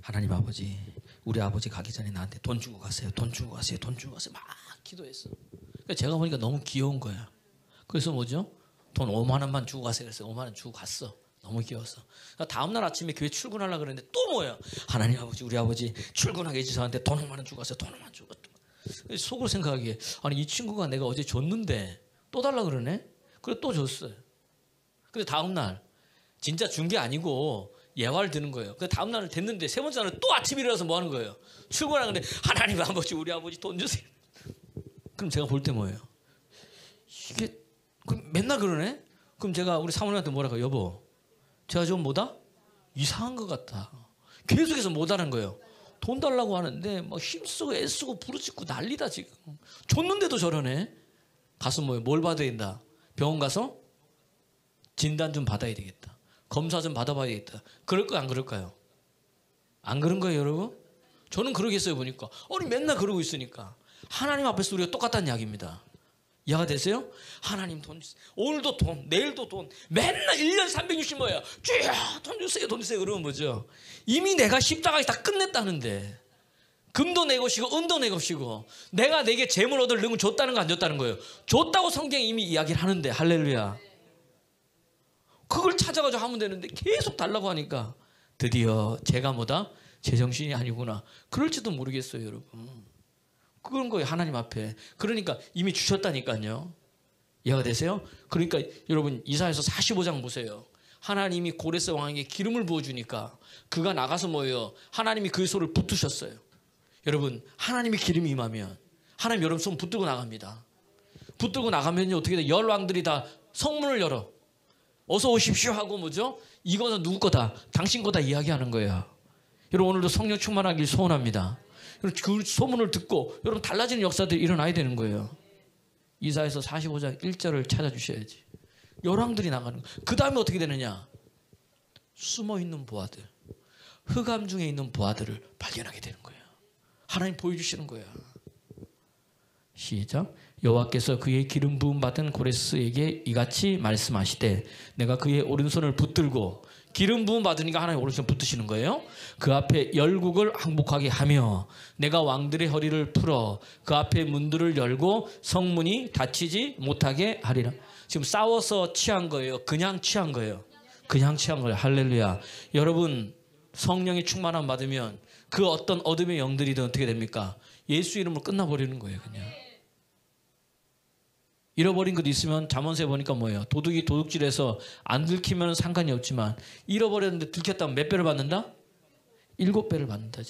하나님 아버지, 우리 아버지 가기 전에 나한테 돈 주고 가세요. 돈 주고 가세요. 돈 주고 가세요. 막 기도했어. 그러니까 제가 보니까 너무 귀여운 거야. 그래서 뭐죠? 돈 5만 원만 주고 가세요. 그래서 5만 원 주고 갔어. 너무 귀여웠어. 그러니까 다음날 아침에 교회 출근하려고 그랬는데 또 뭐예요? 하나님 아버지, 우리 아버지 출근하게 해주셔서 저한테 돈 5만 원 주고 가세요. 돈 5만 원 주고. 속으로 생각하기에 아니 이 친구가 내가 어제 줬는데 또 달라 그러네? 그래 또 줬어요. 근데 다음날 진짜 준 게 아니고 예화를 드는 거예요. 그 다음날 됐는데 세 번째 날은 또 아침에 일어나서 뭐 하는 거예요? 출근하는데 하나님 아버지 우리 아버지 돈 주세요. 그럼 제가 볼 때 뭐예요? 이게 맨날 그러네? 그럼 제가 우리 사모님한테 뭐라고 여보 제가 좀 뭐다? 이상한 것 같다. 계속해서 못하는 거예요. 돈 달라고 하는데 막 힘쓰고 애쓰고 부르짖고 난리다 지금. 줬는데도 저러네. 가서 뭘 받아야 된다. 병원 가서 진단 좀 받아야 되겠다. 검사 좀 받아봐야겠다. 그럴까요, 안 그럴까요? 안 그런 거예요, 여러분? 저는 그러겠어요, 보니까. 아니, 맨날 그러고 있으니까. 하나님 앞에서 우리가 똑같다는 이야기입니다. 이해가 되세요? 하나님 돈 주세요. 오늘도 돈, 내일도 돈. 맨날 1년 365야. 쥐야, 돈 주세요, 돈 주세요. 그러면 뭐죠? 이미 내가 십자가에 다 끝냈다는데. 금도 내 것이고 은도 내 것이고 내가 내게 재물 얻을 능을 줬다는 거 안 줬다는 거예요. 줬다고 성경이 이미 이야기를 하는데, 할렐루야. 그걸 찾아가지고 하면 되는데 계속 달라고 하니까 드디어 제가 뭐다? 제정신이 아니구나. 그럴지도 모르겠어요, 여러분. 그런 거예요, 하나님 앞에. 그러니까 이미 주셨다니까요. 이해가 되세요? 그러니까 여러분 이사야서 45장 보세요. 하나님이 고레스 왕에게 기름을 부어주니까 그가 나가서 뭐예요? 하나님이 그의 손을 붙드셨어요. 여러분, 하나님이 기름이 임하면 하나님 여러분 손 붙들고 나갑니다. 붙들고 나가면요 어떻게 돼? 열 왕들이 다 성문을 열어. 어서 오십시오 하고 뭐죠? 이거는 누구 거다? 당신 거다 이야기하는 거예요. 여러분 오늘도 성령 충만하길 소원합니다. 그 소문을 듣고 여러분 달라지는 역사들이 일어나야 되는 거예요. 이사야서 45장 1절을 찾아주셔야지. 열왕들이 나가는 거예요. 그 다음에 어떻게 되느냐? 숨어있는 부하들, 흑암 중에 있는 부하들을 발견하게 되는 거예요. 하나님 보여주시는 거야. 시작. 여호와께서 그의 기름 부음 받은 고레스에게 이같이 말씀하시되 내가 그의 오른손을 붙들고, 기름 부음 받으니까 하나님 오른손 붙드시는 거예요. 그 앞에 열국을 항복하게 하며 내가 왕들의 허리를 풀어 그 앞에 문들을 열고 성문이 닫히지 못하게 하리라. 지금 싸워서 취한 거예요? 그냥 취한 거예요? 그냥 취한 거예요. 할렐루야. 여러분 성령의 충만함 받으면 그 어떤 어둠의 영들이든 어떻게 됩니까? 예수 이름으로 끝나버리는 거예요. 그냥 잃어버린 것 있으면 잠언서에 보니까 뭐예요? 도둑이 도둑질해서 안 들키면 상관이 없지만 잃어버렸는데 들켰다면 몇 배를 받는다? 7배를 받는다.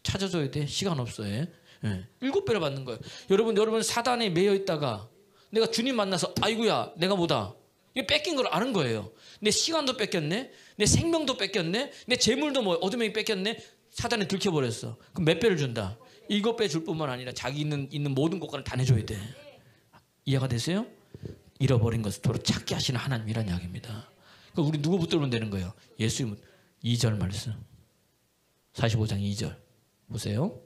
찾아줘야 돼. 시간 없어요. 네. 7배를 받는 거예요. 여러분 사단에 매여 있다가 내가 주님 만나서 아이고야 내가 뭐다? 이거 뺏긴 걸 아는 거예요. 내 시간도 뺏겼네. 내 생명도 뺏겼네. 내 재물도 뭐 어둠이 뺏겼네. 사단에 들켜버렸어. 그럼 몇 배를 준다? 7배 줄 뿐만 아니라 자기 있는 모든 것과는 다 내줘야 돼. 이해가 되세요? 잃어버린 것을 도로 찾게 하시는 하나님이란 이야기입니다. 그러니까 우리 누구 붙들면 되는 거예요? 예수님 2절 말씀. 45장 2절 보세요.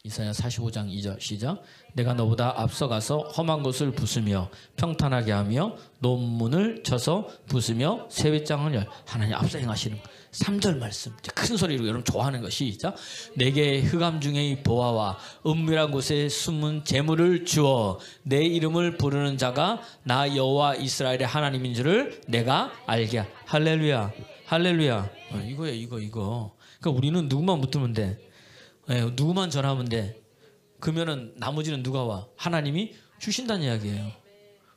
이사야 45장 2절 시작. 내가 너보다 앞서가서 험한 것을 부수며 평탄하게 하며 논문을 쳐서 부수며 세вет장을 열. 하나님 앞서 행하시는 3절 말씀. 큰 소리로 여러분 좋아하는 거 시작. 내게 흑암 중의 보화와 은밀한 곳에 숨은 재물을 주어 내 이름을 부르는 자가 나 여호와 이스라엘의 하나님인 줄을 내가 알게. 할렐루야. 할렐루야. 이거야 이거. 그러니까 우리는 누구만 붙으면 돼? 누구만 전하면 돼? 그러면은 나머지는 누가 와? 하나님이 주신다는 이야기예요.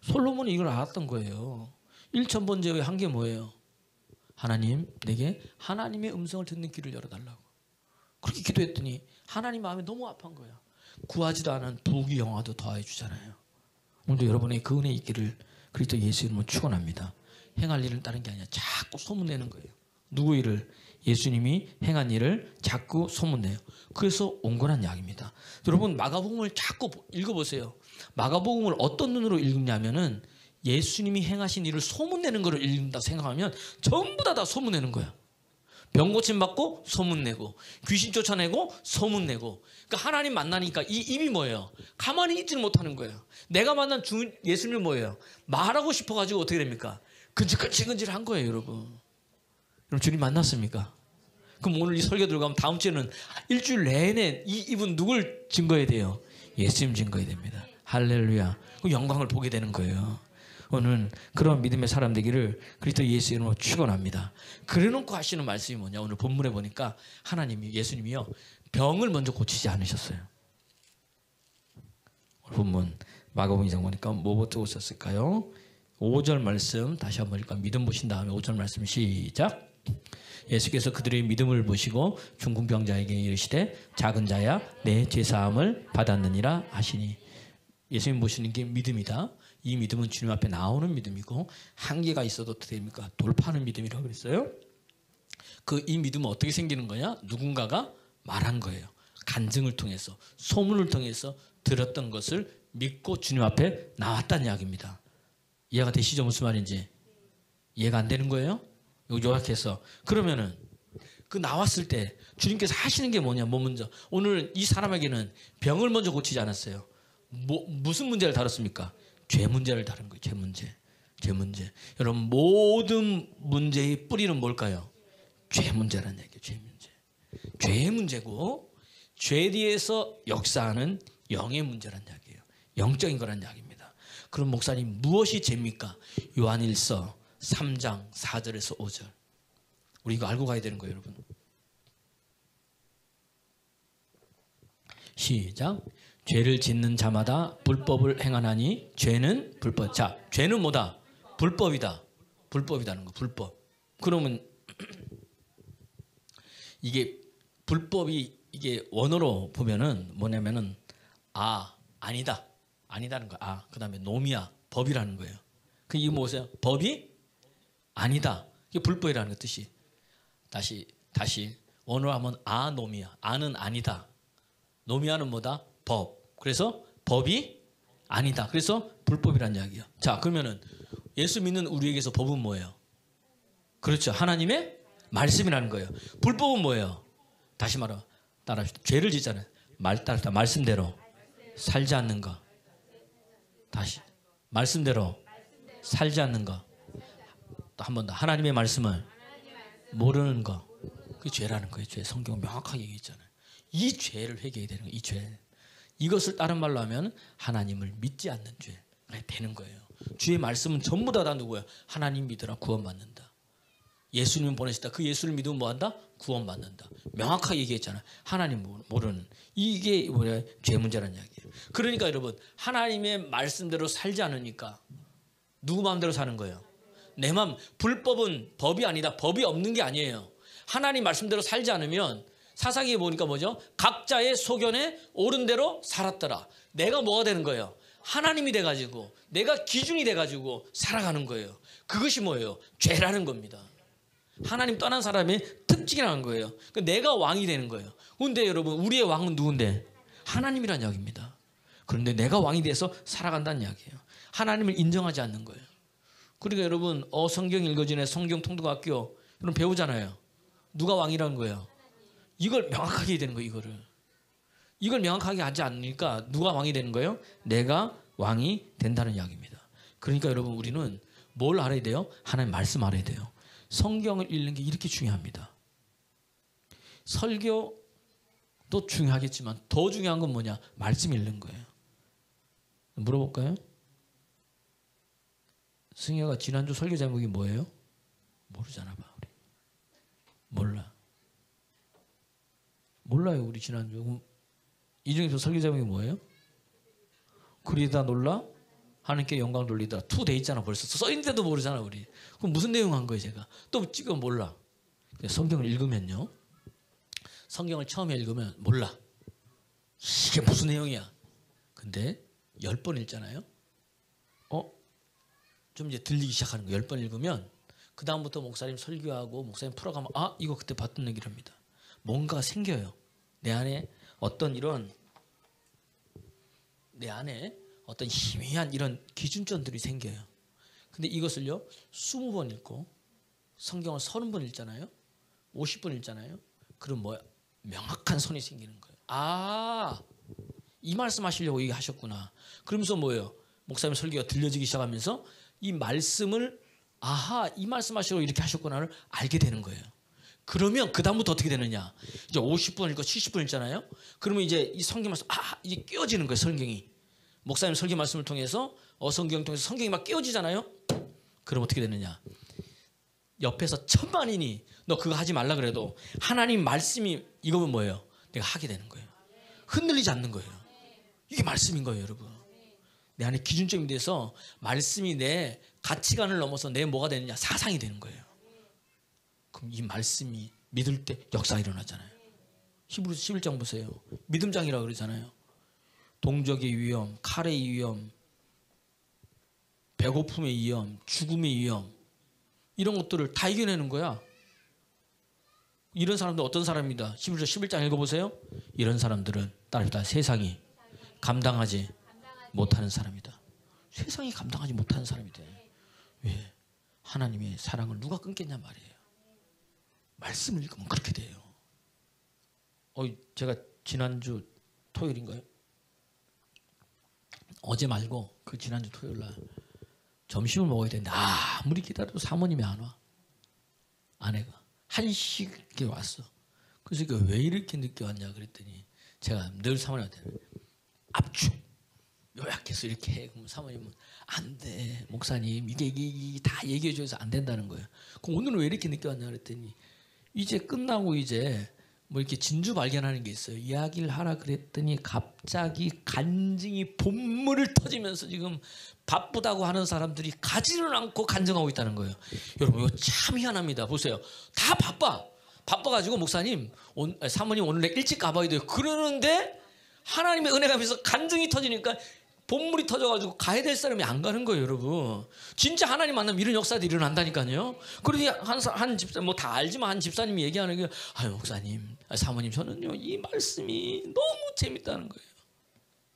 솔로몬이 이걸 알았던 거예요. 1000번 제의 한 게 뭐예요? 하나님 내게 하나님의 음성을 듣는 귀를 열어달라고. 그렇게 기도했더니 하나님 마음이 너무 아픈 거야. 구하지도 않은 부귀 영화도 더해 주잖아요. 오늘도 여러분의 그 은혜 있기를 그리스도 예수 이름으로 축원합니다. 행할 일을 다른 게 아니라 자꾸 소문내는 거예요. 누구 일을? 예수님이 행한 일을 자꾸 소문내요. 그래서 온건한 약입니다. 여러분 마가복음을 자꾸 읽어보세요. 마가복음을 어떤 눈으로 읽냐면은 예수님이 행하신 일을 소문내는 것을 읽는다 생각하면 전부 다 소문내는 거야. 병 고침 받고 소문내고 귀신 쫓아내고 소문내고. 그러니까 하나님 만나니까 이 입이 뭐예요? 가만히 있지를 못하는 거예요. 내가 만난 예수님은 뭐예요? 말하고 싶어가지고 어떻게 됩니까? 근질근질한 거예요, 여러분. 그럼 주님 만났습니까? 그럼 오늘 이 설교 들어가면 다음 주에는 일주일 내내 이분 누굴 증거해야 돼요? 예수님 증거해야 됩니다. 할렐루야. 그 영광을 보게 되는 거예요. 오늘 그런 믿음의 사람 되기를 그리스도 예수 이름으로 축원합니다. 그래놓고 하시는 말씀이 뭐냐? 오늘 본문에 보니까 하나님이 예수님이요 병을 먼저 고치지 않으셨어요. 오늘 본문 마가복음 2장 보니까 뭐부터 오셨을까요? 5절 말씀 다시 한번 읽을까요? 믿음 보신 다음에 5절 말씀 시작. 예수께서 그들의 믿음을 보시고 중풍병자에게 이르시되 작은 자야 내 죄사함을 받았느니라 하시니. 예수님 보시는 게 믿음이다. 이 믿음은 주님 앞에 나오는 믿음이고 한계가 있어도 어떻게 됩니까? 돌파하는 믿음이라고 그랬어요. 이 믿음은 어떻게 생기는 거냐? 누군가가 말한 거예요. 간증을 통해서 소문을 통해서 들었던 것을 믿고 주님 앞에 나왔다는 이야기입니다. 이해가 되시죠? 무슨 말인지. 이해가 안 되는 거예요? 이거 요약해서. 그러면은 그 나왔을 때 주님께서 하시는 게 뭐냐? 뭐 먼저 오늘 이 사람에게는 병을 먼저 고치지 않았어요. 무슨 문제를 다뤘습니까? 죄 문제를 다룬 거예요. 죄 문제. 여러분 모든 문제의 뿌리는 뭘까요? 죄 문제라는 얘기예요. 죄 문제. 죄의 문제고 죄 뒤에서 역사하는 영의 문제라는 이야기예요. 영적인 거라는 이야기입니다. 그럼 목사님 무엇이 죄입니까? 요한일서 3장 4절에서 5절. 우리 이거 알고 가야 되는 거예요, 여러분. 시작. 죄를 짓는 자마다 불법을 행하나니 죄는 불법. 자, 죄는 뭐다? 불법이다. 불법이다는 거. 불법. 그러면 이게 불법이 이게 원어로 보면은 뭐냐면은 아니다는 거. 그다음에 놈이야. 법이라는 거예요. 그 이게 뭐세요? 법이 아니다. 이게 불법이라는 거 뜻이. 다시 원어로 하면 놈이야. 는 아니다. 놈이야는 뭐다? 법. 그래서 법이 아니다. 그래서 불법이라는 이야기예요. 자, 그러면은 예수 믿는 우리에게서 법은 뭐예요? 그렇죠. 하나님의 말씀이라는 거예요. 불법은 뭐예요? 다시 말하 따라합시다. 죄를 짓잖아요. 말씀대로 살지 않는 거. 다시 말씀대로 살지 않는 거. 또 한 번 더. 하나님의 말씀을 모르는 거. 그게 죄라는 거예요. 죄. 성경은 명확하게 얘기했잖아요. 이 죄를 회개해야 되는 거예요. 이 죄. 이것을 다른 말로 하면 하나님을 믿지 않는 죄. 되는 거예요. 주의 말씀은 전부 다 누구야? 하나님 믿으라 구원받는다. 예수님 보내셨다. 그 예수를 믿으면 뭐한다? 구원받는다. 명확하게 얘기했잖아요. 하나님 모르는. 이게 뭐야? 죄 문제라는 이야기예요. 그러니까 여러분 하나님의 말씀대로 살지 않으니까 누구 마음대로 사는 거예요? 내 마음. 불법은 법이 아니다. 법이 없는 게 아니에요. 하나님 말씀대로 살지 않으면 사사기에 보니까 뭐죠? 각자의 소견에 옳은 대로 살았더라. 내가 뭐가 되는 거예요? 하나님이 돼가지고 내가 기준이 돼가지고 살아가는 거예요. 그것이 뭐예요? 죄라는 겁니다. 하나님 떠난 사람의 특징이라는 거예요. 그러니까 내가 왕이 되는 거예요. 그런데 여러분 우리의 왕은 누군데? 하나님이란 이야기입니다. 그런데 내가 왕이 돼서 살아간다는 이야기예요. 하나님을 인정하지 않는 거예요. 그러니까 여러분 성경 읽어지네 성경 통독학교 여러분 배우잖아요. 누가 왕이라는 거예요? 이걸 명확하게 해야 되는 거예요. 이걸 명확하게 하지 않으니까 누가 왕이 되는 거예요? 내가 왕이 된다는 이야기입니다. 그러니까 여러분 우리는 뭘 알아야 돼요? 하나님 말씀 알아야 돼요. 성경을 읽는 게 이렇게 중요합니다. 설교도 중요하겠지만 더 중요한 건 뭐냐? 말씀 읽는 거예요. 물어볼까요? 승희가 지난주 설교 제목이 뭐예요? 모르잖아 봐 우리. 몰라요 우리 지난주. 그럼 이중에서 설교 제목이 뭐예요? 그리다 놀라 하나님께 영광 돌리더라. 투 돼 있잖아 벌써. 써있는데도 모르잖아 우리. 그럼 무슨 내용 한 거예요 제가? 또 찍어 몰라. 성경을 읽으면요. 성경을 처음에 읽으면 몰라. 이게 무슨 내용이야. 근데 10번 읽잖아요. 좀 이제 들리기 시작하는 거예요. 10번 읽으면 그 다음부터 목사님 설교하고 목사님 풀어가면 이거 그때 봤던 얘기를 합니다. 뭔가 생겨요. 내 안에 어떤 희미한 이런 기준점들이 생겨요. 근데 이것을요 20번 읽고 성경을 30번 읽잖아요. 50번 읽잖아요. 그럼 명확한 선이 생기는 거예요. 이 말씀 하시려고 얘기하셨구나. 그러면서 뭐예요? 목사님 설교가 들려지기 시작하면서 이 말씀을 이 말씀 하시려고 이렇게 하셨구나를 알게 되는 거예요. 그러면 그 다음부터 어떻게 되느냐? 이제 50번 읽고 70번 읽잖아요. 그러면 이제 이 성경 말씀 이게 끼워지는 거예요. 성경이. 목사님 설교 말씀을 통해서 성경을 통해서 성경이 막 끼워지잖아요. 그럼 어떻게 되느냐? 옆에서 천만인이 너 그거 하지 말라 그래도 하나님 말씀이 이거면 뭐예요? 내가 하게 되는 거예요. 흔들리지 않는 거예요. 이게 말씀인 거예요, 여러분. 내 안에 기준점이 돼서 말씀이 내 가치관을 넘어서 내 뭐가 되느냐? 사상이 되는 거예요. 그럼 이 말씀이 믿을 때 역사가 일어나잖아요. 히브리서 11장 보세요. 믿음장이라고 그러잖아요. 동적의 위험, 칼의 위험, 배고픔의 위험, 죽음의 위험 이런 것들을 다 이겨내는 거야. 이런 사람들 어떤 사람입니다. 히브리서 11장 읽어보세요. 이런 사람들은 따라합시다. 세상이 감당하지 못하는 사람이다. 세상이 감당하지 못하는 사람이 돼. 왜? 하나님의 사랑을 누가 끊겠냐 말이에요. 말씀을 읽으면 그렇게 돼요. 제가 지난주 토요일인가요? 어제 말고 그 지난주 토요일 날 점심을 먹어야 되는데 아무리 기다려도 사모님이 안 와. 아내가 1시에 왔어. 그래서 왜 이렇게 늦게 왔냐 그랬더니 제가 늘 사모님한테 압축 요약해서 이렇게 해. 그럼 사모님은 안 돼. 목사님 이게 다 얘기해 줘서 안 된다는 거예요. 그럼 오늘은 왜 이렇게 늦게 왔냐 그랬더니 이제 끝나고 이제 뭐 이렇게 진주 발견하는 게 있어요. 이야기를 하라 그랬더니 갑자기 간증이 본물을 터지면서 지금 바쁘다고 하는 사람들이 가지를 않고 간증하고 있다는 거예요. 여러분 이거 참 희한합니다. 보세요. 다 바빠가지고 목사님 사모님 오늘 일찍 가봐야 돼요. 그러는데 하나님의 은혜가 하면서 간증이 터지니까 본물이 터져가지고 가야 될 사람이 안 가는 거예요, 여러분. 진짜 하나님 만나면 이런 역사들이 일어난다니까요. 그러니 한 집사, 뭐 다 알지만 한 집사님이 얘기하는 게, 목사님, 사모님, 저는요, 이 말씀이 너무 재밌다는 거예요.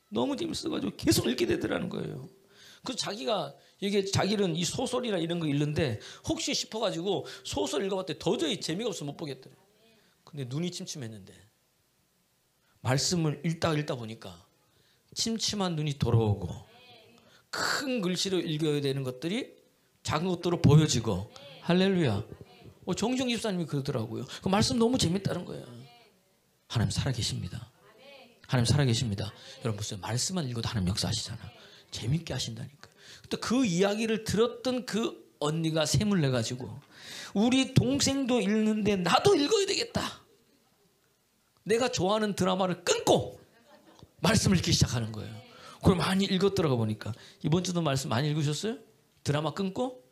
너무 재밌어가지고 계속 읽게 되더라는 거예요. 그래서 자기가, 이게 자기는 이 소설이나 이런 거 읽는데, 혹시 싶어가지고 소설 읽어봤더니 도저히 재미가 없어서 못 보겠더래. 근데 눈이 침침했는데, 말씀을 읽다 보니까, 침침한 눈이 돌아오고 큰 글씨로 읽어야 되는 것들이 작은 것들로 보여지고 할렐루야. 정정 집사님이 그러더라고요. 그 말씀 너무 재밌다는 거예요. 하나님 살아계십니다. 하나님 살아계십니다. 여러분 보세요. 말씀만 읽어도 하나님 역사하시잖아. 재밌게 하신다니까. 또 그 이야기를 들었던 그 언니가 샘을 내가지고 우리 동생도 읽는데 나도 읽어야 되겠다. 내가 좋아하는 드라마를 끊고 말씀을 읽기 시작하는 거예요. 그걸 많이 읽었더라고 보니까. 이번 주도 말씀 많이 읽으셨어요? 드라마 끊고?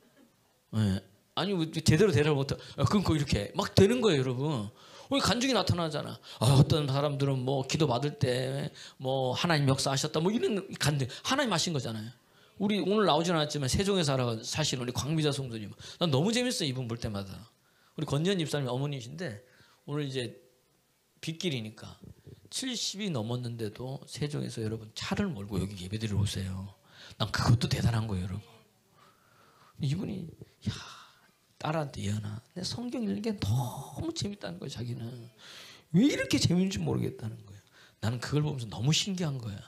네. 아니 제대로 대답을 못해. 끊고 이렇게 막 되는 거예요, 여러분. 우리 간증이 나타나잖아. 어떤 사람들은 뭐 기도 받을 때 뭐 하나님 역사하셨다 뭐 이런 간증. 하나님 하신 거잖아요. 우리 오늘 나오진 않았지만 세종에 사시는 우리 광미자 성도님. 난 너무 재밌어요, 이분 볼 때마다. 우리 권지현 집사님 어머니이신데 오늘 이제 빗길이니까 70이 넘었는데도 세종에서 여러분 차를 몰고 여기 예배드리러 오세요. 난 그것도 대단한 거예요, 여러분. 이분이 딸한테 예언아, 내 성경 읽는 게 너무 재밌다는 거예요. 자기는 왜 이렇게 재밌는지 모르겠다는 거예요. 나는 그걸 보면서 너무 신기한 거야.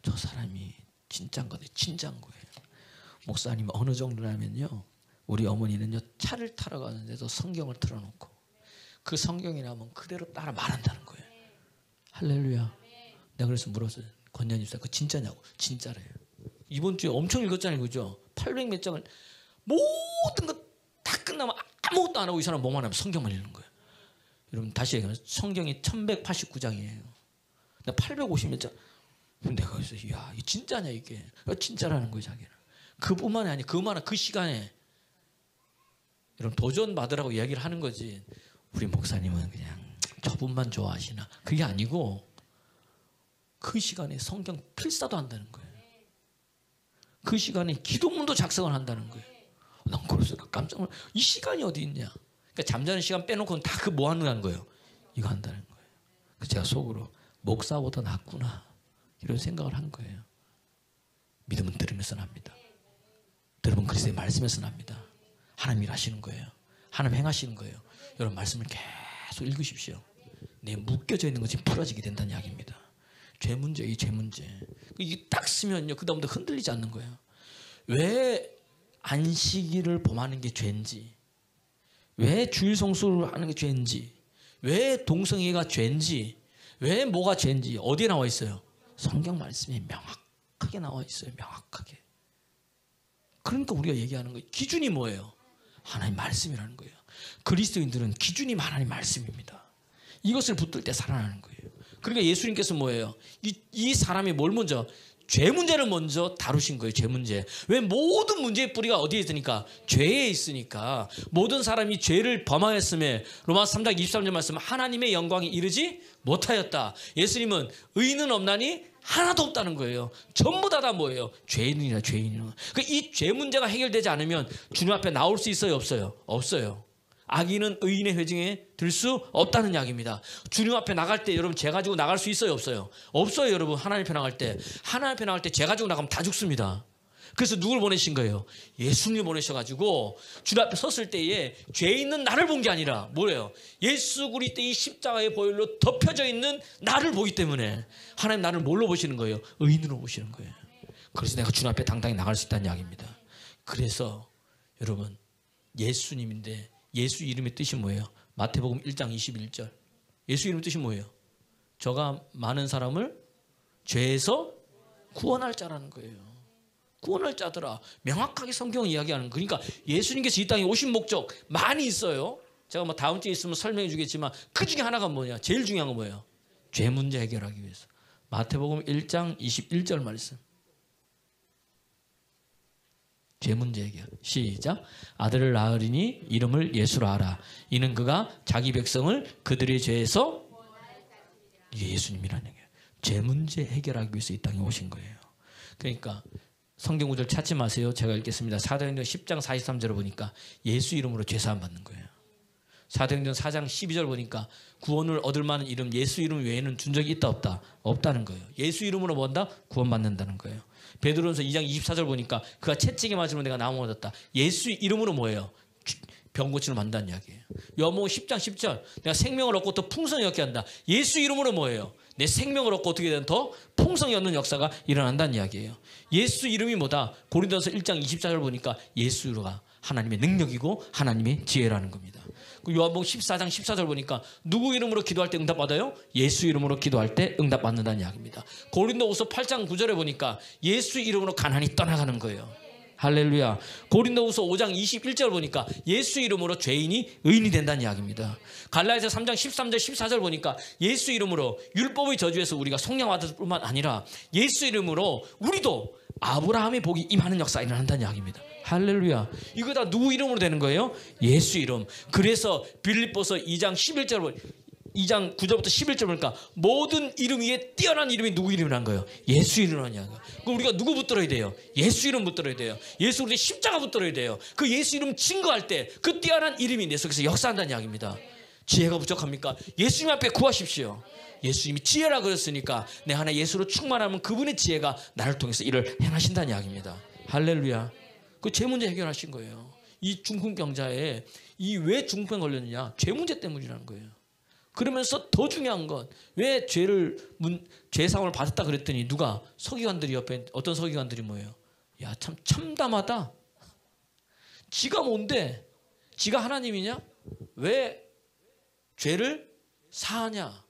저 사람이 진짜인 거네, 진짜인 거예요. 목사님 어느 정도냐면요, 우리 어머니는요 차를 타러 가는데도 성경을 틀어놓고 그 성경이 나오면 그대로 따라 말한다는 거예요. 할렐루야. 내가 그래서 물었어요. 권nhân 집사, 그거 진짜냐고. 진짜래요. 이번 주에 엄청 읽었잖아요, 그죠? 800몇 장을 모든 거 다 끝나면 아무것도 안 하고 이 사람 뭐만 하면 성경만 읽는 거예요. 여러분 다시 얘기하면 성경이 1189장이에요. 나 850몇 장. 내가 그래서 이야, 이게 진짜냐 이게? 진짜라는 거예요, 자기는. 그뿐만이 아니라 그 시간에 여러분 도전 받으라고 이야기를 하는 거지. 우리 목사님은 그냥 저분만 좋아하시나? 그게 아니고 그 시간에 성경 필사도 한다는 거예요. 그 시간에 기도문도 작성을 한다는 거예요. 난 그래서 깜짝 놀라. 이 시간이 어디 있냐? 그러니까 잠자는 시간 빼놓고는 다 그 뭐 하는 거예요? 이거 한다는 거예요. 그래서 제가 속으로 목사보다 낫구나 이런 생각을 한 거예요. 믿음은 들으면서 납니다. 들으면 그리스도의 말씀에서 납니다. 하나님 일하시는 거예요. 하나님 행하시는 거예요. 여러분 말씀을 계속 읽으십시오. 내 묶여져 있는 것이 풀어지게 된다는 이야기입니다. 죄 문제, 이 죄 문제. 이게 딱 쓰면요, 그 다음부터 흔들리지 않는 거예요. 왜 안식일을 범하는 게 죄인지, 왜 주일 성수를 하는 게 죄인지, 왜 동성애가 죄인지, 왜 뭐가 죄인지 어디에 나와 있어요? 성경 말씀에 명확하게 나와 있어요. 명확하게. 그러니까 우리가 얘기하는 거예요. 기준이 뭐예요? 하나님 말씀이라는 거예요. 그리스도인들은 기준이 하나님 말씀입니다. 이것을 붙들 때 살아나는 거예요. 그러니까 예수님께서 뭐예요? 이 사람이 뭘 먼저? 죄 문제를 먼저 다루신 거예요. 죄 문제. 왜? 모든 문제의 뿌리가 어디에 있으니까? 죄에 있으니까. 모든 사람이 죄를 범하였음에 로마서 3장 23절 말씀, 하나님의 영광이 이르지 못하였다. 예수님은 의인은 없나니 하나도 없다는 거예요. 전부 다 뭐예요? 죄인이라 죄인이라. 그러니까 이 죄 문제가 해결되지 않으면 주님 앞에 나올 수 있어요? 없어요? 없어요. 악인은 의인의 회중에 들 수 없다는 이야기입니다. 주님 앞에 나갈 때 여러분 죄 가지고 나갈 수 있어요? 없어요? 없어요. 여러분 하나님 앞에 나갈 때. 하나님 앞에 나갈 때 죄 가지고 나가면 다 죽습니다. 그래서 누굴 보내신 거예요? 예수님을 보내셔가지고 주 앞에 섰을 때에 죄 있는 나를 본 게 아니라 뭐예요? 예수 그리스도의 십자가의 보혈로 덮여져 있는 나를 보기 때문에 하나님 나를 뭘로 보시는 거예요? 의인으로 보시는 거예요. 그래서 내가 주 앞에 당당히 나갈 수 있다는 이야기입니다. 그래서 여러분 예수님인데 예수 이름의 뜻이 뭐예요? 마태복음 1장 21절 예수 이름의 뜻이 뭐예요? 저가 많은 사람을 죄에서 구원할 자라는 거예요. 구원할 자더라. 명확하게 성경 이야기하는 거예요. 그러니까 예수님께서 이 땅에 오신 목적 많이 있어요. 제가 뭐 다음 주에 있으면 설명해 주겠지만 그 중에 하나가 뭐냐? 제일 중요한 건 뭐예요? 죄 문제 해결하기 위해서. 마태복음 1장 21절 말씀. 죄 문제 해결. 시작. 아들을 낳으리니 이름을 예수로 하라. 이는 그가 자기 백성을 그들의 죄에서 이게 예수님이라는 얘기예요. 죄 문제 해결하기 위해서 이 땅에 오신 거예요. 그러니까 성경 구절 찾지 마세요. 제가 읽겠습니다. 사도행전 10장 43절을 보니까 예수 이름으로 죄사함 받는 거예요. 사도행전 4장 12절 보니까 구원을 얻을 만한 이름 예수 이름 외에는 준 적이 있다 없다? 없다는 거예요. 예수 이름으로 뭔다? 구원받는다는 거예요. 베드로전서 2장 24절 보니까 그가 채찍에 맞으면 내가 나음을 얻었다. 예수 이름으로 뭐예요? 병 고침을 만든다는 이야기예요. 요한복음 10장 10절 내가 생명을 얻고 더 풍성히 얻게 한다. 예수 이름으로 뭐예요? 내 생명을 얻고 어떻게 되는 더 풍성히 얻는 역사가 일어난다는 이야기예요. 예수 이름이 뭐다? 고린도전서 1장 24절 보니까 예수가 하나님의 능력이고 하나님의 지혜라는 겁니다. 요한복음 14장 14절 보니까 누구 이름으로 기도할 때 응답받아요? 예수 이름으로 기도할 때 응답받는다는 이야기입니다. 고린도후서 8장 9절에 보니까 예수 이름으로 가난이 떠나가는 거예요. 할렐루야. 고린도후서 5장 21절 보니까 예수 이름으로 죄인이 의인이 된다는 이야기입니다. 갈라디아서 3장 13절 14절 보니까 예수 이름으로 율법의 저주에서 우리가 속량받을 뿐만 아니라 예수 이름으로 우리도 아브라함의 복이 임하는 역사가 일어난다는 이야기입니다. 할렐루야. 이거 다 누구 이름으로 되는 거예요? 예수 이름. 그래서 빌립보서 2장 11절 보니까 2장 9절부터 11절 보니까 모든 이름 위에 뛰어난 이름이 누구 이름이란 거예요? 예수 이름이라는 거예요. 그럼 우리가 누구 붙들어야 돼요? 예수 이름 붙들어야 돼요. 예수 그리스도의 십자가 붙들어야 돼요. 그 예수 이름 증거할 때 그 뛰어난 이름이 내 속에서 역사한다는 이야기입니다. 지혜가 부족합니까? 예수님 앞에 구하십시오. 예수님이 지혜라 그랬으니까 내 안에 예수로 충만하면 그분의 지혜가 나를 통해서 일을 행하신다는 이야기입니다. 할렐루야. 그 죄 문제 해결하신 거예요. 이 중풍병자에 이 왜 중풍에 걸렸느냐? 죄 문제 때문이라는 거예요. 그러면서 더 중요한 건 왜 죄상을 받았다 그랬더니 누가 서기관들이 옆에 어떤 서기관들이 뭐예요? 야, 참 참담하다. 지가 뭔데? 지가 하나님이냐? 왜 죄를 사하냐?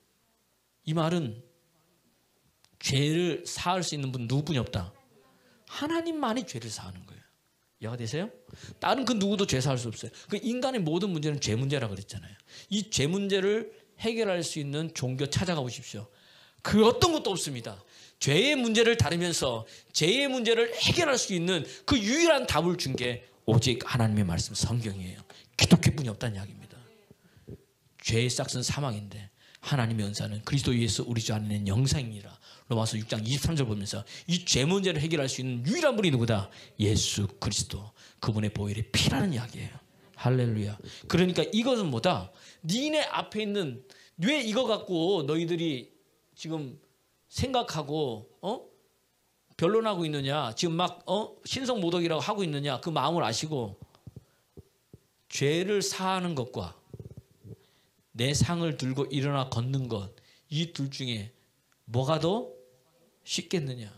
이 말은 죄를 사할 수 있는 분 누구뿐이 없다. 하나님만이 죄를 사하는 거예요. 이해가 되세요? 다른 그 누구도 죄 사할 수 없어요. 그 인간의 모든 문제는 죄 문제라 그랬잖아요. 이 죄 문제를 해결할 수 있는 종교 찾아가 보십시오. 그 어떤 것도 없습니다. 죄의 문제를 다루면서 죄의 문제를 해결할 수 있는 그 유일한 답을 준 게 오직 하나님의 말씀 성경이에요. 기독교뿐이 없다는 이야기입니다. 죄의 싹은 사망인데 하나님의 은사는 그리스도 예수 우리 주 안에 있는 영생이라. 로마서 6장 23절 보면서 이 죄 문제를 해결할 수 있는 유일한 분이 누구다? 예수 그리스도. 그분의 보혈의 피라는 이야기예요. 할렐루야. 그러니까 이것은 뭐다? 니네 앞에 있는 왜 이거 갖고 너희들이 지금 생각하고 변론하고 있느냐? 지금 막 신성모독이라고 하고 있느냐? 그 마음을 아시고 죄를 사하는 것과 내 상을 들고 일어나 걷는 것, 이 둘 중에 뭐가 더 쉽겠느냐?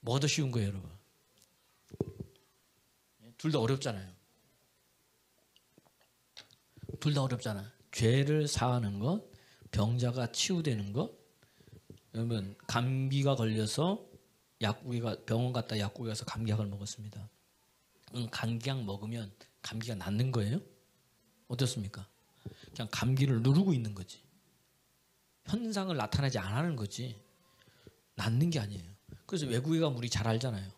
뭐가 더 쉬운 거예요, 여러분? 둘 다 어렵잖아요. 둘 다 어렵잖아. 죄를 사하는 것, 병자가 치유되는 것. 여러분 감기가 걸려서 약국에 병원 갔다 약국에 가서 감기약을 먹었습니다. 감기약 먹으면 감기가 낫는 거예요? 어떻습니까? 그냥 감기를 누르고 있는 거지. 현상을 나타내지 않는 거지. 낫는 게 아니에요. 그래서 외국에 가면 우리 잘 알잖아요.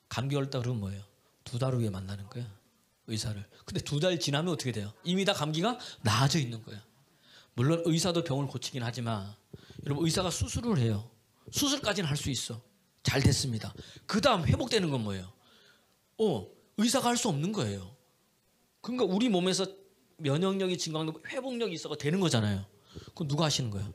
감기 걸렸다 그러면 뭐예요? 2달 후에 만나는 거야. 의사를. 근데 2달 지나면 어떻게 돼요? 이미 다 감기가 나아져 있는 거야. 물론 의사도 병을 고치긴 하지만 여러분 의사가 수술을 해요. 수술까지는 할 수 있어. 잘 됐습니다. 그 다음 회복되는 건 뭐예요? 의사가 할 수 없는 거예요. 그러니까 우리 몸에서 면역력이 증강되고 회복력이 있어가 되는 거잖아요. 그건 누가 하시는 거예요?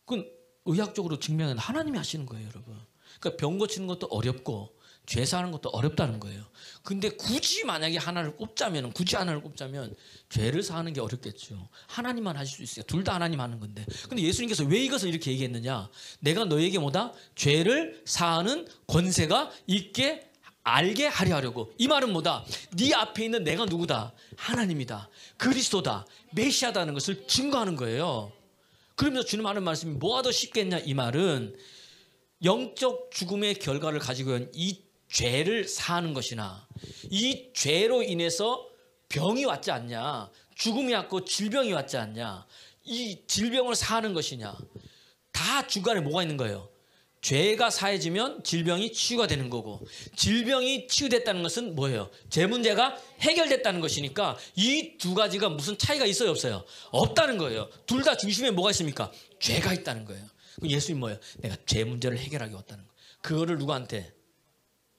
그건 의학적으로 증명은 하나님이 하시는 거예요, 여러분. 그러니까 병 고치는 것도 어렵고 죄 사하는 것도 어렵다는 거예요. 근데 굳이 만약에 굳이 하나를 꼽자면 죄를 사하는 게 어렵겠죠. 하나님만 하실 수 있어요. 둘 다 하나님 하는 건데. 근데 예수님께서 왜 이것을 이렇게 얘기했느냐? 내가 너에게 뭐다? 죄를 사하는 권세가 있게 알게 하려 하려고. 이 말은 뭐다? 네 앞에 있는 내가 누구다? 하나님이다. 그리스도다. 메시아다는 것을 증거하는 거예요. 그러면서 주님 하는 말씀이 뭐가 더 쉽겠냐? 이 말은 영적 죽음의 결과를 가지고 있는 이 죄를 사하는 것이나 이 죄로 인해서 병이 왔지 않냐, 죽음이 왔고 질병이 왔지 않냐, 이 질병을 사하는 것이냐, 다 중간에 뭐가 있는 거예요? 죄가 사해지면 질병이 치유가 되는 거고, 질병이 치유됐다는 것은 뭐예요? 죄 문제가 해결됐다는 것이니까 이 두 가지가 무슨 차이가 있어요, 없어요? 없다는 거예요. 둘 다 중심에 뭐가 있습니까? 죄가 있다는 거예요. 예수님 뭐예요? 내가 죄 문제를 해결하기 왔다는 거예요. 그거를 누구한테?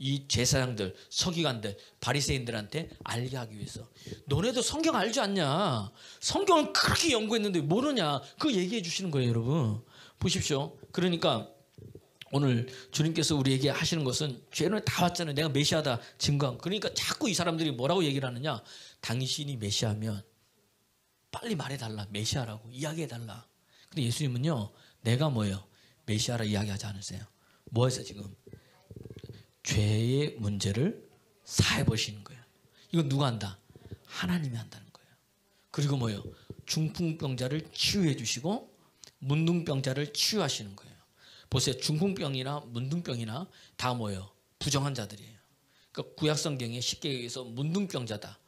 이 제사장들, 서기관들, 바리새인들한테 알게 하기 위해서. 너네도 성경 알지 않냐? 성경을 그렇게 연구했는데 모르냐? 그거 얘기해 주시는 거예요, 여러분. 보십시오. 그러니까 오늘 주님께서 우리에게 하시는 것은 죄는 다 왔잖아요. 내가 메시아다 증거한. 그러니까 자꾸 이 사람들이 뭐라고 얘기를 하느냐? 당신이 메시아면 빨리 말해달라. 메시아라고 이야기해달라. 근데 예수님은요, 내가 뭐예요? 메시아라 이야기하지 않으세요. 뭐해서 지금? 죄의 문제를 사해 보시는 거예요. 이건 누가 한다? 하나님이 한다는 거예요. 그리고 뭐예요? 중풍병자를 치유해 주시고 문둥병자를 치유하시는 거예요. 보세요. 중풍병이나 문둥병이나 다 뭐예요? 부정한 자들이에요. 그러니까 구약성경에 쉽게 얘기해서 문둥병자다.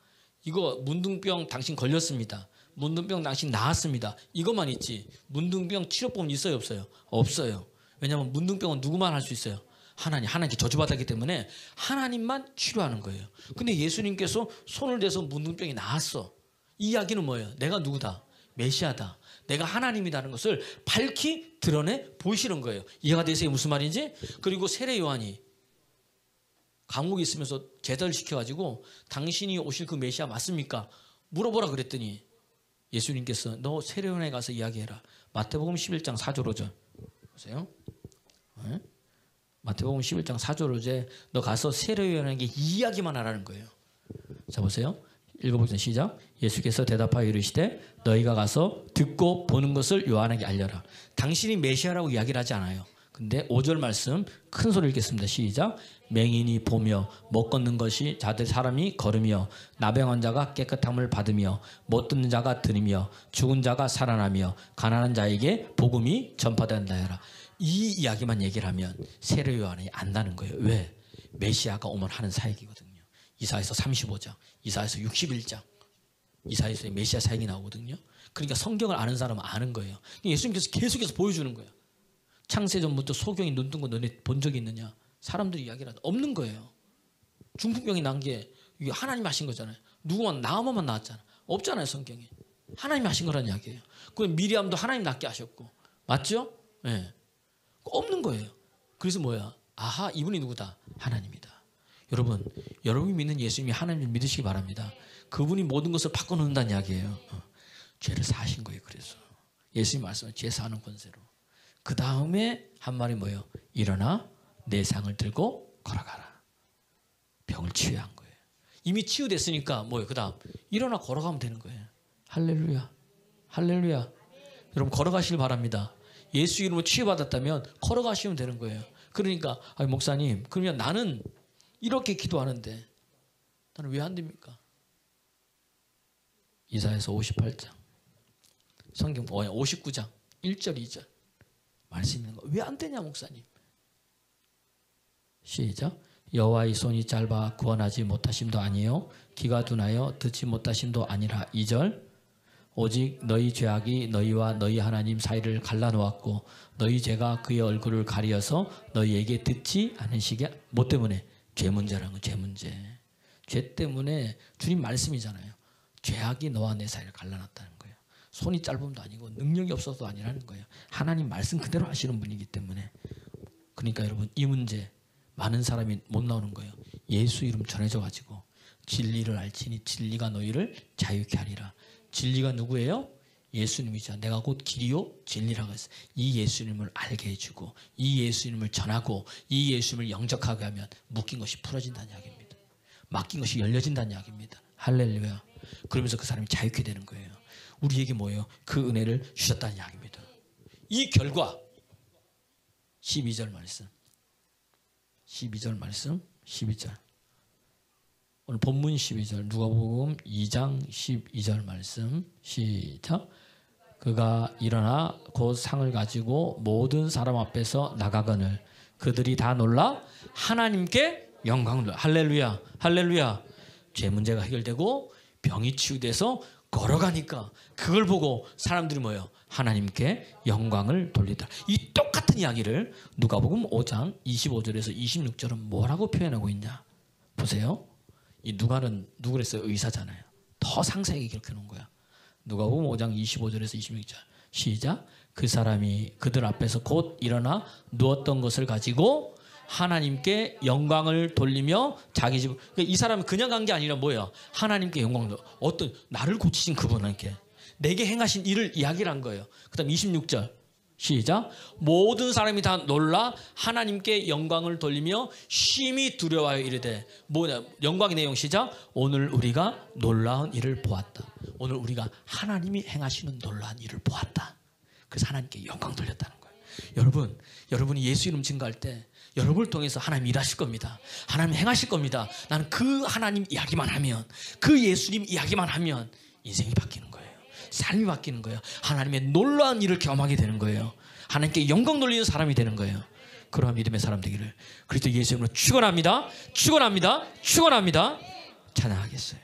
이거 문둥병 당신 걸렸습니다. 문둥병 당신 나았습니다. 이것만 있지. 문둥병 치료법은 있어요, 없어요? 없어요. 왜냐하면 문둥병은 누구만 할 수 있어요? 하나님께 저주받았기 때문에 하나님만 치료하는 거예요. 근데 예수님께서 손을 대서 문둥병이 나았어. 이 이야기는 뭐예요? 내가 누구다? 메시아다. 내가 하나님이라는 것을 밝히 드러내 보이시는 거예요. 이해가 되세요? 무슨 말인지? 그리고 세례 요한이 감옥에 있으면서 제자를 시켜가지고 당신이 오실 그 메시아 맞습니까? 물어보라 그랬더니 예수님께서 너 세례 요한에 가서 이야기해라. 마태복음 11장 4절 5절 보세요. 네? 마태복음 11장 4절 5절 너 가서 세례 요한에게 이야기만 하라는 거예요. 자 보세요. 읽어보겠습니다. 시작. 예수께서 대답하여 이르시되 너희가 가서 듣고 보는 것을 요한에게 알려라. 당신이 메시아라고 이야기를 하지 않아요. 근데 5절 말씀 큰 소리 읽겠습니다. 시작. 맹인이 보며 못 걷는 것이 자들 사람이 걸으며 나병 환자가 깨끗함을 받으며 못 듣는 자가 들으며 죽은 자가 살아나며 가난한 자에게 복음이 전파된다 해라. 이 이야기만 얘기를 하면 세례 요한이 안다는 거예요. 왜? 메시아가 오면 하는 사역이거든요. 이사야서 35장, 이사야서 61장, 이사야서의 메시아 사역이 나오거든요. 그러니까 성경을 아는 사람은 아는 거예요. 예수님께서 계속해서 보여주는 거예요. 창세전부터 소경이 눈 뜬 거 너네 본 적이 있느냐? 사람들이 이야기를 하는데 없는 거예요. 중풍병이 난 게 하나님 하신 거잖아요. 누구만 나아만만 나왔잖아. 없잖아요, 성경에. 하나님 하신 거란 이야기예요. 그 미리암도 하나님 낫게 하셨고, 맞죠? 예. 네. 없는 거예요. 그래서 뭐야? 아하, 이분이 누구다? 하나님이다. 여러분, 여러분이 믿는 예수님이 하나님을 믿으시기 바랍니다. 그분이 모든 것을 바꿔놓는다는 이야기예요. 죄를 사하신 거예요. 그래서 예수님 말씀은 죄 사하는 권세로. 그 다음에 한 말이 뭐예요? 일어나 내 상을 들고 걸어가라. 병을 치유한 거예요. 이미 치유됐으니까 뭐예요? 그 다음 일어나 걸어가면 되는 거예요. 할렐루야, 할렐루야. 여러분 걸어가시길 바랍니다. 예수 이름으로 치유받았다면 걸어가시면 되는 거예요. 그러니까 목사님, 그러면 나는 이렇게 기도하는데 나는 왜 안 됩니까? 이사야서 58장, 성경 59장 1절 2절 말씀 있는 거 왜 안 되냐 목사님? 시작. 여호와의 손이 짧아 구원하지 못하심도 아니요 귀가 둔하여 듣지 못하심도 아니라. 2절. 오직 너희 죄악이 너희와 너희 하나님 사이를 갈라놓았고 너희 죄가 그의 얼굴을 가리어서 너희에게 듣지 않으시게. 뭐 때문에? 죄 문제라는 건 죄 문제. 죄 때문에 주님 말씀이잖아요. 죄악이 너와 내 사이를 갈라놨다는 거예요. 손이 짧음도 아니고 능력이 없어서도 아니라는 거예요. 하나님 말씀 그대로 하시는 분이기 때문에. 그러니까 여러분 이 문제 많은 사람이 못 나오는 거예요. 예수 이름 전해져가지고 진리를 알지니 진리가 너희를 자유케 하리라. 진리가 누구예요? 예수님이죠. 내가 곧 길이요 진리라고 했어요. 이 예수님을 알게 해주고 이 예수님을 전하고 이 예수님을 영접하게 하면 묶인 것이 풀어진다는 이야기입니다. 맡긴 것이 열려진다는 이야기입니다. 할렐루야. 그러면서 그 사람이 자유케 되는 거예요. 우리에게 뭐예요? 그 은혜를 주셨다는 이야기입니다. 이 결과 12절 말씀 12절 오늘 본문 12절 누가복음 2장 12절 말씀 시작. 그가 일어나 곧 상을 가지고 모든 사람 앞에서 나가거늘 그들이 다 놀라 하나님께 영광을 할렐루야 할렐루야. 죄 문제가 해결되고 병이 치유돼서 걸어가니까 그걸 보고 사람들이 뭐예요? 하나님께 영광을 돌리다. 이 똑같은 이야기를 누가복음 5장 25절에서 26절은 뭐라고 표현하고 있냐 보세요. 이 누가는 누구랬어요? 의사잖아요. 더 상세하게 기록해 놓은 거야. 누가복음 5장 25절에서 26절 시작. 그 사람이 그들 앞에서 곧 일어나 누웠던 것을 가지고 하나님께 영광을 돌리며 자기 집. 그러니까 이 사람은 그냥 간 게 아니라 뭐예요? 하나님께 영광을 어떤 나를 고치신 그분에게 내게 행하신 일을 이야기를 한 거예요. 그 다음 26절 시작. 모든 사람이 다 놀라 하나님께 영광을 돌리며 심히 두려워하여 이르되 뭐냐 영광의 내용 시작. 오늘 우리가 놀라운 일을 보았다. 오늘 우리가 하나님이 행하시는 놀라운 일을 보았다. 그래서 하나님께 영광 돌렸다는 거예요. 여러분이 예수 이름 증거할 때 여러분을 통해서 하나님 일하실 겁니다. 하나님 행하실 겁니다. 나는 그 하나님 이야기만 하면 그 예수님 이야기만 하면 인생이 바뀌는 거예요. 삶이 바뀌는 거예요. 하나님의 놀라운 일을 경험하게 되는 거예요. 하나님께 영광 돌리는 사람이 되는 거예요. 그러한 믿음의 사람 되기를 그리스도 예수 이름으로 축원합니다. 축원합니다. 축원합니다. 찬양하겠어요.